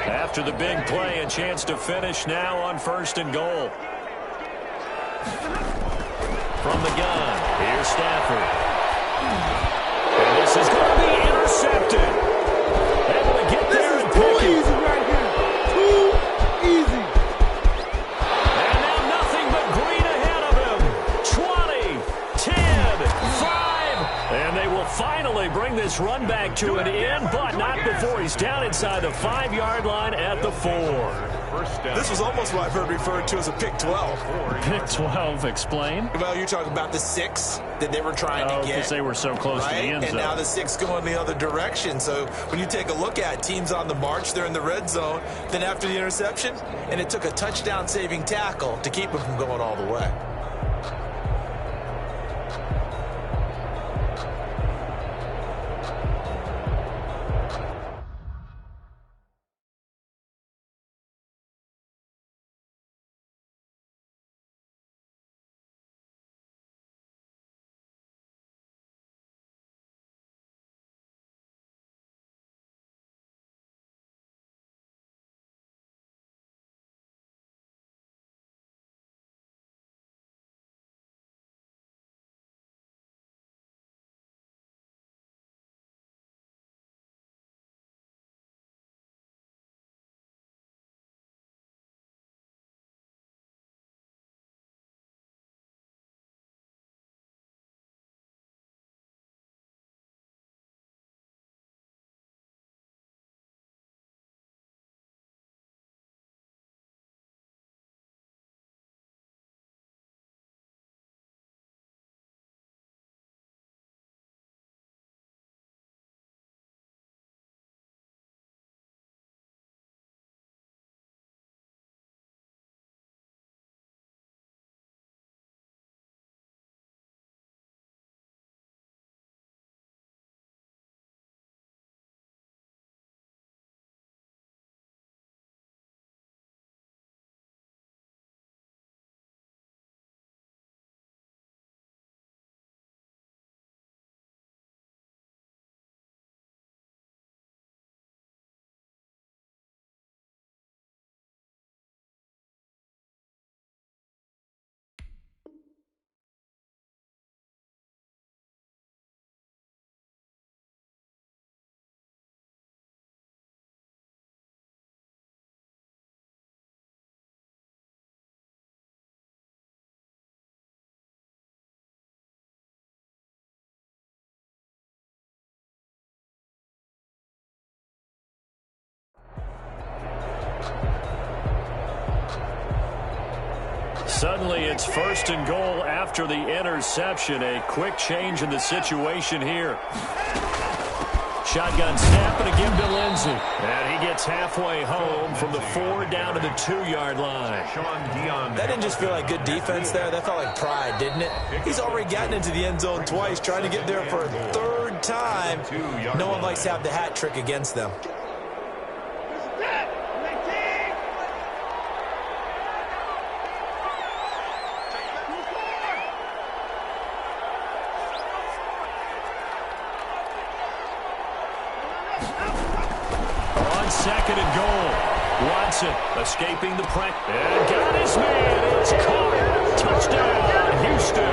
B: After the big play, a chance to finish now on 1st and goal. From the gun, here's Stafford. And this is going to be intercepted. Able to get there and pick it.
G: Easy right here. Too easy.
B: And now nothing but green ahead of him. 20, 10, 5. And they will finally bring this run back to an end, but not before he's down inside the 5-yard line at the 4.
C: This was almost what I've heard referred to as a pick 12.
F: Pick 12, explain.
C: Well, you're talking about the 6 that they were trying to get.
F: Because they were so close to the end zone.
C: And now the 6 going the other direction. So when you take a look at teams on the march, they're in the red zone. Then after the interception, and it took a touchdown-saving tackle to keep them from going all the way.
B: Suddenly it's 1st and goal after the interception. A quick change in the situation here. Shotgun snap and a give to Lindsey. And he gets halfway home from the 4 down to the 2-yard line.
C: That didn't just feel like good defense there. That felt like pride, didn't it? He's already gotten into the end zone twice, trying to get there for a 3rd time. No one likes to have the hat trick against them.
B: On 2nd and goal, Watson escaping the press. And got his man. It's caught. Touchdown, Houston.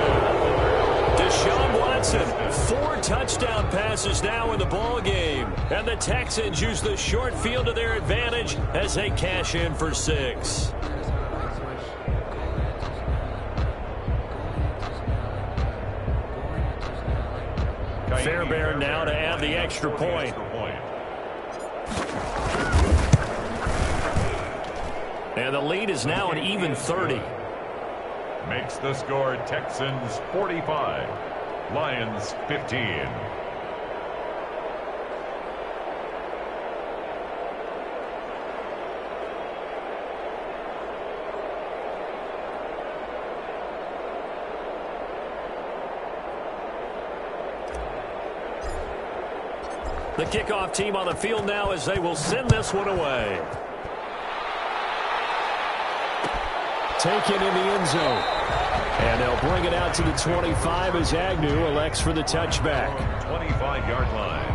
B: Deshaun Watson, 4 touchdown passes now in the ball game. And the Texans use the short field to their advantage as they cash in for 6. Fairbairn now to add the extra point. And the lead is now an even 30.
D: Makes the score Texans 45, Lions 15.
B: The kickoff team on the field now as they will send this one away.
F: Taken in the end zone. And they'll bring it out to the 25 as Agnew elects for the touchback.
D: 25-yard line.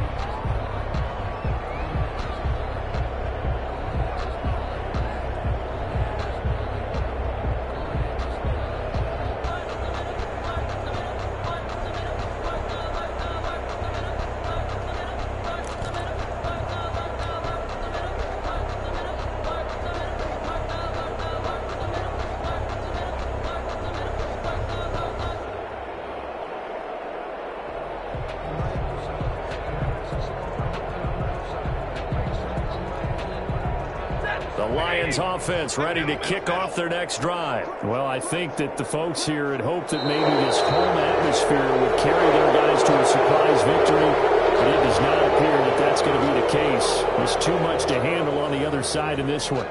B: Lions offense ready to kick off their next drive.
F: Well, I think that the folks here had hoped that maybe this home atmosphere would carry their guys to a surprise victory, but it does not appear that that's going to be the case. There's too much to handle on the other side in this one.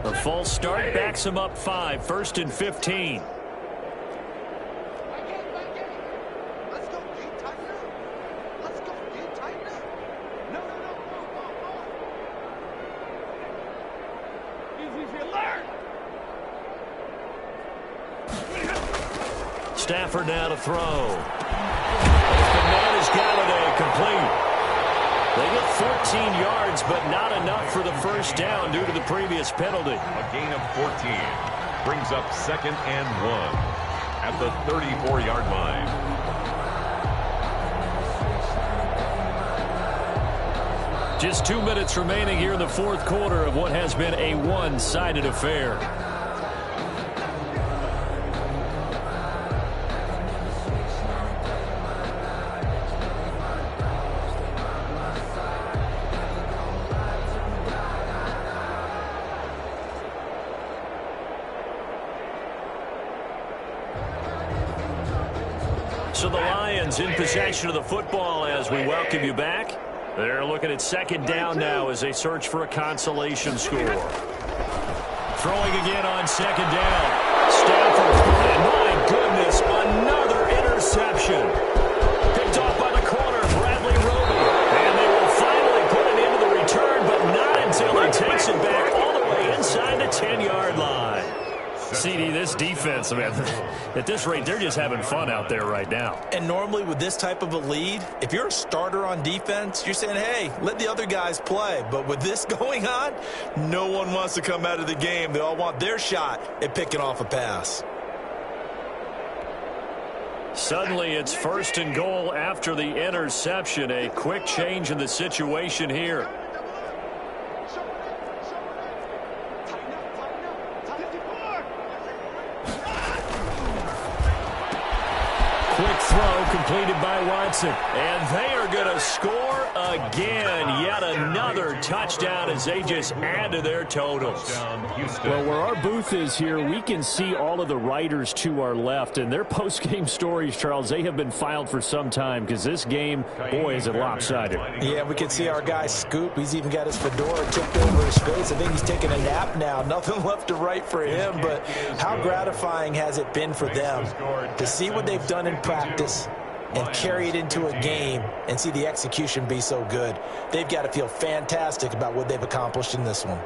B: The false start backs him up 5, 1st and 15. Stafford now to throw. Bananas Galladay complete. They get 14 yards, but not enough for the first down due to the previous penalty.
D: A gain of 14 brings up 2nd and 1 at the 34-yard line.
B: Just 2 minutes remaining here in the fourth quarter of what has been a one-sided affair. So the Lions in possession of the football as we welcome you back. They're looking at 2nd down now as they search for a consolation score. Throwing again on 2nd down. Stafford, and my goodness, another interception. Picked off by the corner, Bradley Roby. And they will finally put it into the return, but not until he takes it back all the way inside the 10-yard line. CD, this defense, man, at this rate, they're just having fun out there right now.
C: And normally with this type of a lead, if you're a starter on defense, you're saying, hey, let the other guys play. But with this going on, no one wants to come out of the game. They all want their shot at picking off a pass.
B: Suddenly, it's 1st and goal after the interception. A quick change in the situation here. Quick throw completed by Watson. And they are going to score again. Yet another touchdown as they just add to their totals.
F: Well, where our booth is here, we can see all of the writers to our left. And their post-game stories, Charles, they have been filed for some time because this game, boy, is it lopsided.
C: Yeah, we can see our guy Scoop. He's even got his fedora tipped over his face. I think he's taking a nap now. Nothing left to write for him. But how gratifying has it been for them to see what they've done in practice and carry it into a game and see the execution be so good. They've got to feel fantastic about what they've accomplished in this one.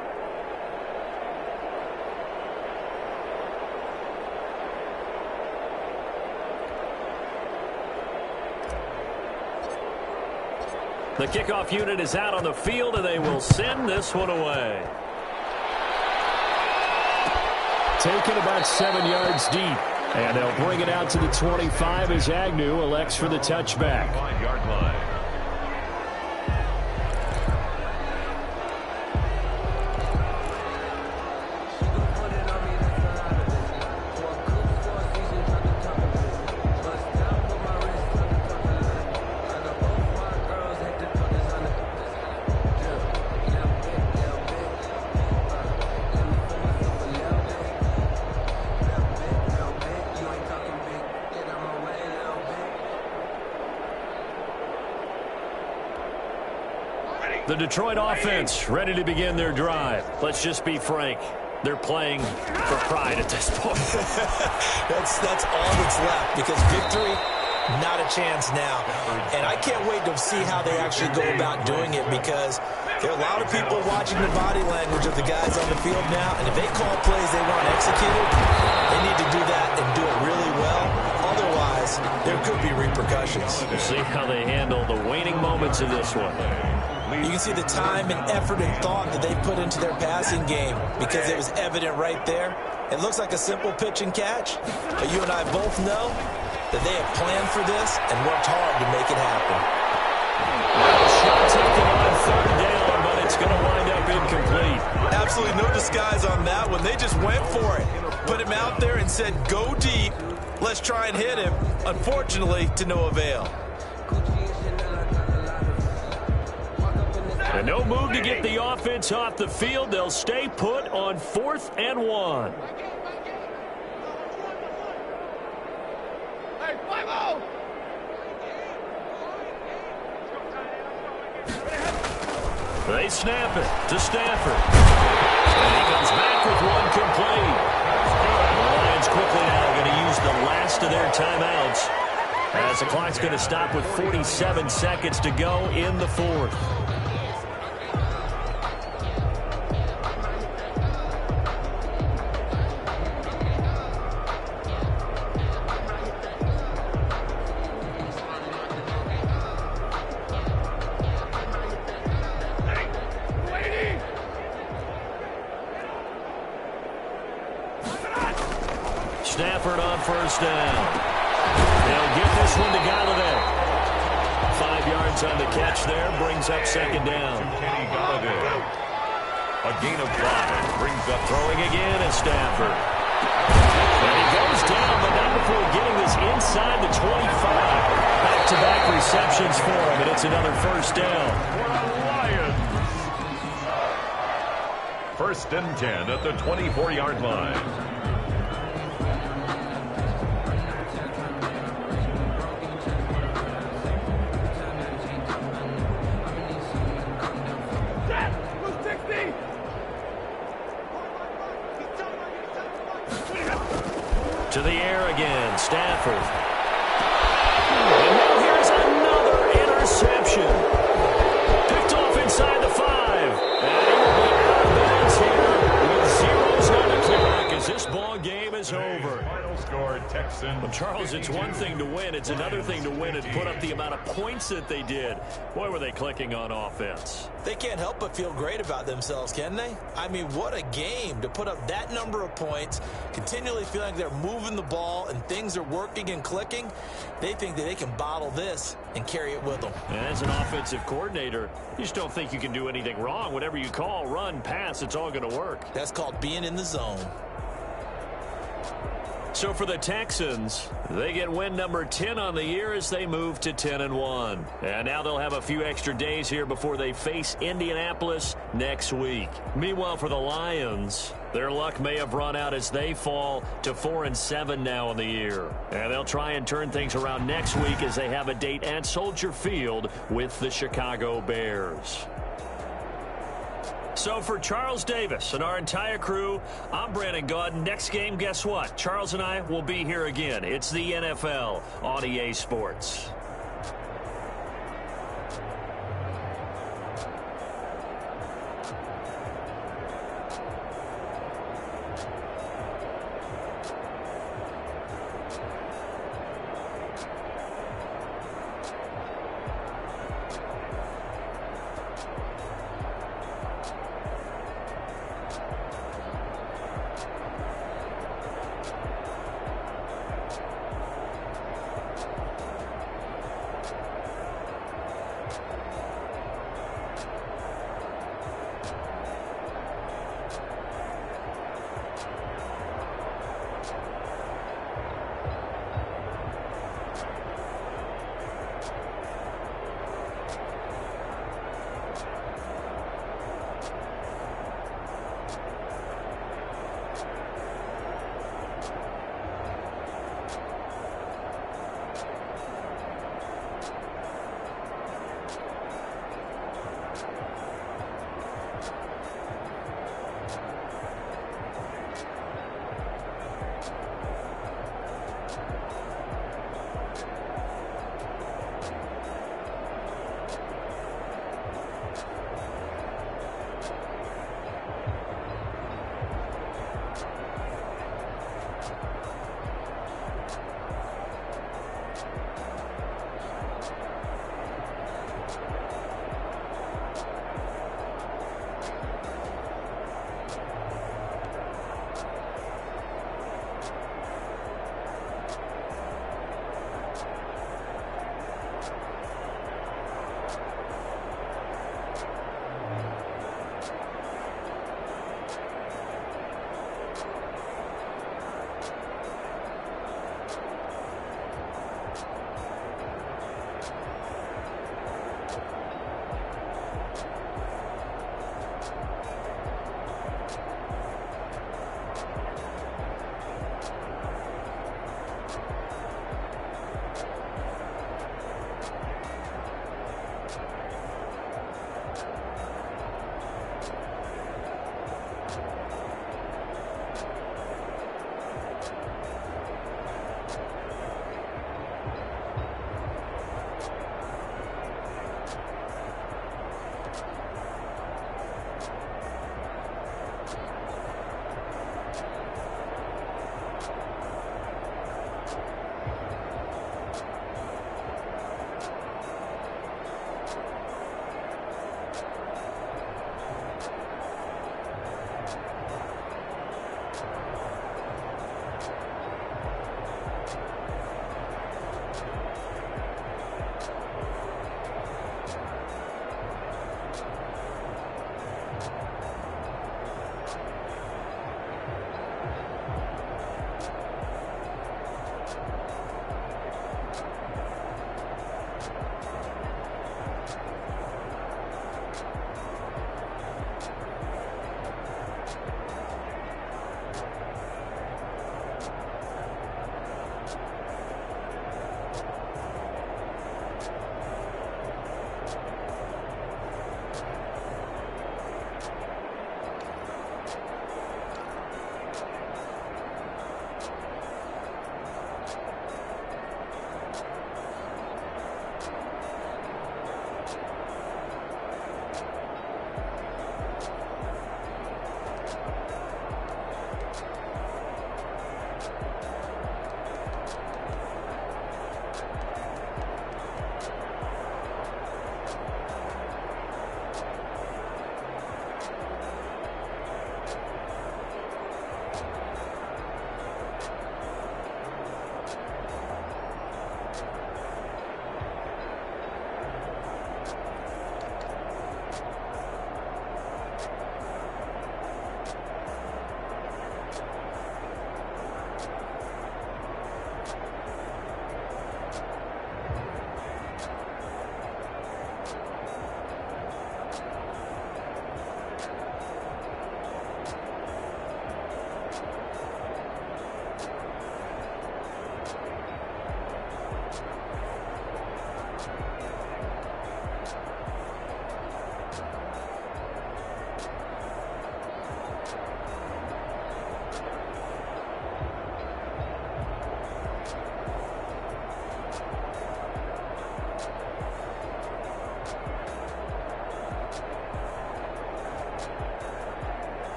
B: The kickoff unit is out on the field, and they will send this one away.
F: Taken about 7 yards deep. And they'll bring it out to the 25 as Agnew elects for the touchback.
D: 5-yard line.
B: The Detroit offense ready to begin their drive. Let's just be frank. They're playing for pride at this point.
E: that's all that's left, because victory, not a chance now. And I can't wait to see how they actually go about doing it, because there are a lot of people watching the body language of the guys on the field now, and if they call plays they want executed, they need to do that and do it really well. Otherwise, there could be repercussions.
B: We'll see how they handle the waning moments of this one.
E: You can see the time and effort and thought that they put into their passing game, because it was evident right there. It looks like a simple pitch and catch, but you and I both know that they have planned for this and worked hard to make it happen.
B: Shot taken on third down, but it's going to wind up incomplete.
E: Absolutely no disguise on that one. They just went for it. Put him out there and said, go deep. Let's try and hit him. Unfortunately, to no avail.
B: And no move to get the offense off the field. They'll stay put on 4th and 1. They snap it to Stafford. And he comes back with one complete. The Lions quickly now going to use the last of their timeouts, as the clock's going to stop with 47 seconds to go in the 4th. Stafford on first down. They'll get this one to Galladay. 5 yards on the catch there, brings up second down.
D: Kenny Galladay. A gain of 5 brings up
B: throwing again at Stafford. And he goes down, but not before getting this inside the 25. Back-to-back receptions for him, and it's another first down.
D: Lions. 1st and 10 at the 24-yard line.
B: To the air again, Stafford. And now here's another interception. Picked off inside the 5. And he will be out of bounds here with zeros on the clock as this ball game is over.
D: Final score, Texans.
B: Well, Charles, it's one thing to win. It's another thing to win and put up the amount of points that they did. Boy, were they clicking on offense.
E: They can't help but feel great about themselves, can they? I mean, what a game to put up that number of points, continually feeling like they're moving the ball and things are working and clicking. They think that they can bottle this and carry it with them.
B: And as an offensive coordinator, you just don't think you can do anything wrong. Whatever you call, run, pass, it's all going to work.
E: That's called being in the zone.
B: So for the Texans, they get win number 10 on the year as they move to 10-1. And now they'll have a few extra days here before they face Indianapolis next week. Meanwhile, for the Lions, their luck may have run out as they fall to 4-7 now in the year. And they'll try and turn things around next week as they have a date at Soldier Field with the Chicago Bears. So for Charles Davis and our entire crew, I'm Brandon Gaudin. Next game, guess what? Charles and I will be here again. It's the NFL on EA Sports.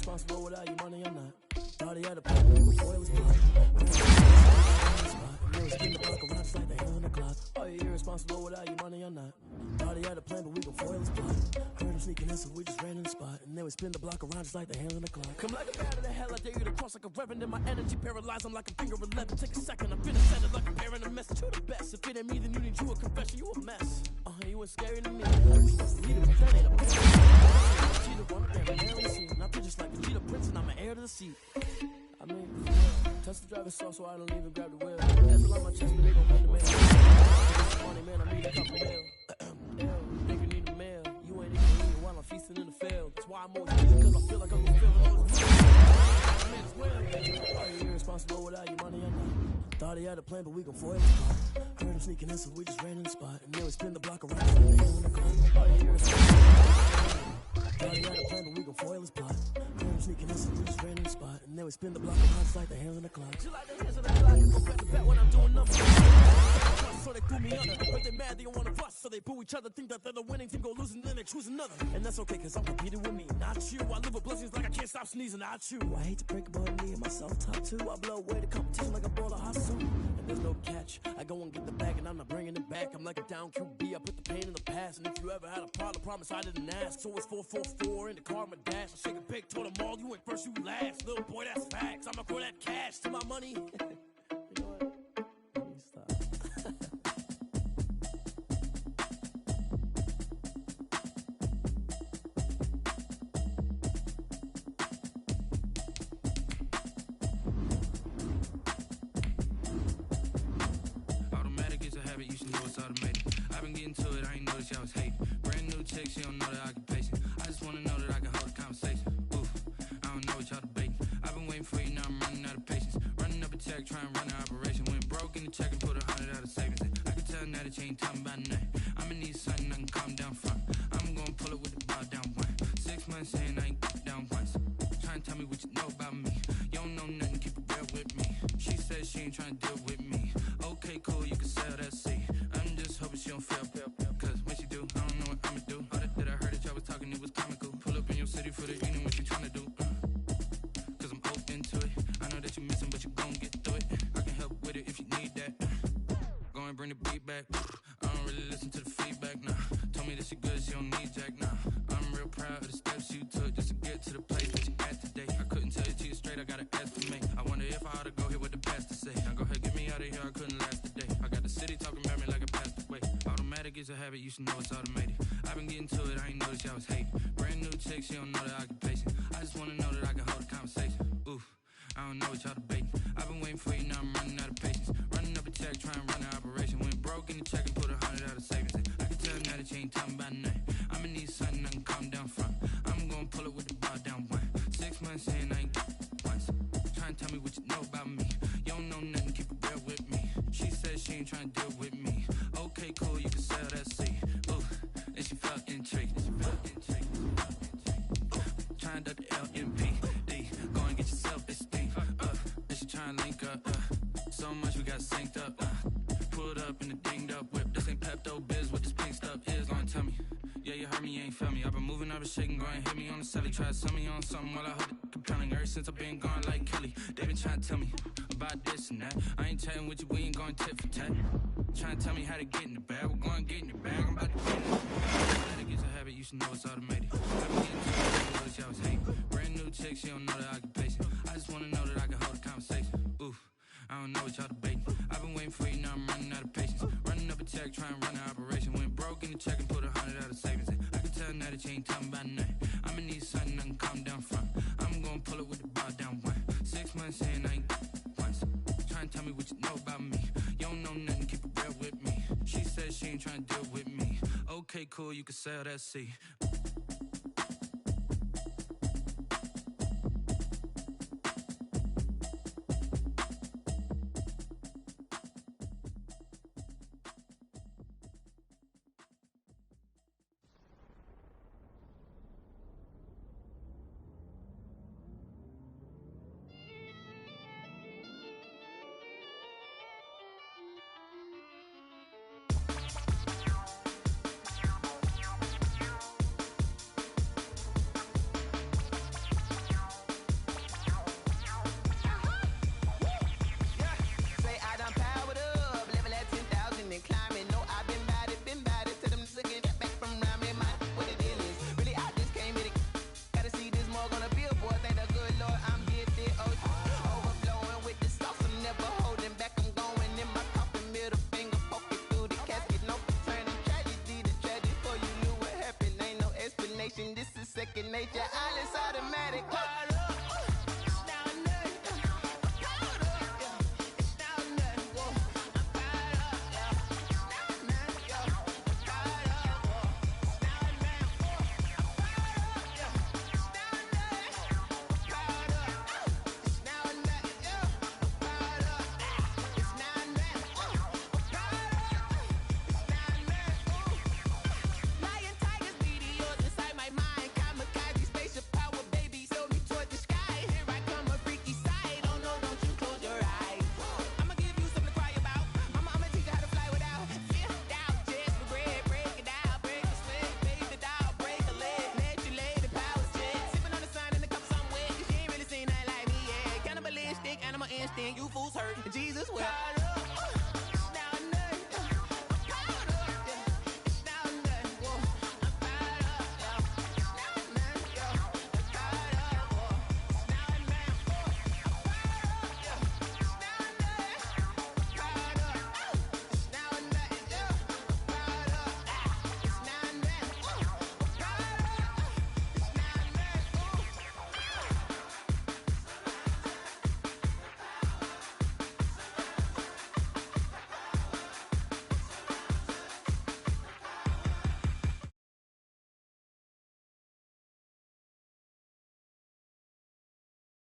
H: irresponsible without your money or not. Thought he had a plan before it was blocked. Never spin the block around just like the hands on the clock. Are you irresponsible without your money or not? Thought he had a plan, but we gon' foil his plot. Heard him sneaking in, so we just ran in the spot. And then we spin the block around just like the hands on the clock. Come like a bat of the hell, I dare you to cross like a reverend. In my energy paralyzed, I'm like a finger 11. Take a second, I'm finna send it like a bear in a message to the best. If it ain't me, then you need you a confession, you a mess. You ain't scary to me. Like you was the leader, but that ain't a bear. Cheetah one, I'm the scene. I feel just like a cheetah prince, and I'm an heir to the seat. I mean, touch the driver's soft, so I don't even grab the wheel. That's a lot of my chest, but they gon' run the mail. Money, man, I need a couple mil. Nigga need a mail. You ain't even eating while I'm feasting in the field. That's why I'm always feasting, cause I feel like I'm gonna feel it. Are you irresponsible without your money or not? Thought he had a plan, but we gon' foil his plot. Heard him sneaking in, so we just ran in the spot. And then we spin the block around just like the hands on the clock. Are you irresponsible? Thought he had a plan, but we gon' foil his plot. Heard him sneaking in, so we just ran in the spot. And then we spin the block around just like the hands on the clock. Just like the hands on the clock, you go back to back when I'm doing numbers. So they threw me under, but they mad, they don't wanna bust. So they boo each other, think that they're the winning team, go losing, then they choose another. And that's okay, cause I'm competing with me, not you. I live with blessings like I can't stop sneezing, not you. I hate to break about me and myself top two. I blow away the competition like a bowl of hot soup. And there's no catch, I go and get the bag and I'm not bringing it back. I'm like a down QB, I put the pain in the past. And if you ever had a problem, promise I didn't ask. So it's 444 in the car, my dash. I shake a big, told them all, you ain't first, you last. Little boy, that's facts, I'ma throw that cash to my money. You know what? Let me stop.
I: You should know it's automated. I've been getting to it, I ain't noticed y'all was hating. Brand new chick, she don't know the occupation. I just wanna know that I can hold a conversation. Oof, I don't know what y'all debating. I've been waiting for you, now I'm running out of patience. Running up a check, trying to run an operation. Went broke in the check and put 100 out of savings in. I can tell now that you ain't talking about nothing. I'ma need something I can calm down from. I'm gonna pull it with the bar down one. 6 months saying I ain't down once. Trying to tell me what you know about me. You don't know nothing, keep it real with me. She said she ain't trying to deal with me. Okay, cool, you can sell that seat. I'm just hoping she don't fail. Cause when she do, I don't know what I'ma do. All that I heard that y'all was talking, it was comical. Pull up in your city for the evening, what you trying to do? Cause I'm open to it. I know that you're missing, but you gon' get through it. I can help with it if you need that. Go and bring the beat back. I don't really listen to the feedback, nah. Told me that she good, she don't need jack, nah. I'm real proud of the steps you took just to get to the place that you at today. I couldn't tell you to you straight, I got an estimate. I wonder if I ought to go here with the pastor say. Now go ahead, get me out of here, I couldn't last a day. I got the city talking about me like a passed away. Automatic is a habit, you should know it's automated. I've been getting to it, I ain't noticed y'all was hating. Brand new chick, she don't know the occupation. I just wanna know that I can hold a conversation. Oof, I don't know what y'all debating. I've been waiting for you, now I'm running out of patience. Running up a check, trying to run an operation. Went broke in the check and put 100 out of savings in. I can tell now that you ain't talking about nothing. I'ma need something I can calm down from. I'm gonna pull it with the bar down one. 6 months saying I ain't once. Trying to tell me what you know about me. You don't know nothing, keep it real with me. She said she ain't trying to deal with me. Okay, cool, you can sell that seat. Ooh, and she felt intrigued. Trying to the LMPD. Go and get your self-esteem. And she trying to link up. So much we got synced up. Pulled up in the dinged up whip. This ain't Pepto-Biz, what this pink stuff is. Gonna tell me. Yeah, you heard me, you ain't felt me. I've been moving, I've been shaking, go and hit me on the celly. Try to sell me on something while I hold it compelling. Ever since I've been gone like Kelly, they been trying to tell me about this and that. I ain't chatting with you, we ain't going tit for tat. Trying to tell me how to get in the bag, we're going to get in the bag, I'm about to get in the bag. Automatic is a habit, you should know it's automated. I've been getting to it, I y'all was hating. Brand new chick, she don't know the occupation. I just wanna know that I can hold a conversation. Oof, I don't know what y'all debating. I've been waiting for you, now I'm running out of patience. Running up a check, trying to run an operation. Went broke in the check and put 100 out of savings in. I can tell now that you ain't talking about nothing. I'ma need something I can calm down from. I'm gonna pull it with the bar down one. 6 months saying I ain't once. Trying to tell me what you know about me. You don't know nothing, keep it real with me. She said she ain't trying to deal with me. Okay, cool, you can sell that seat.
A: make your eyelids automatic. Animal instinct, you fools hurt. Jesus will.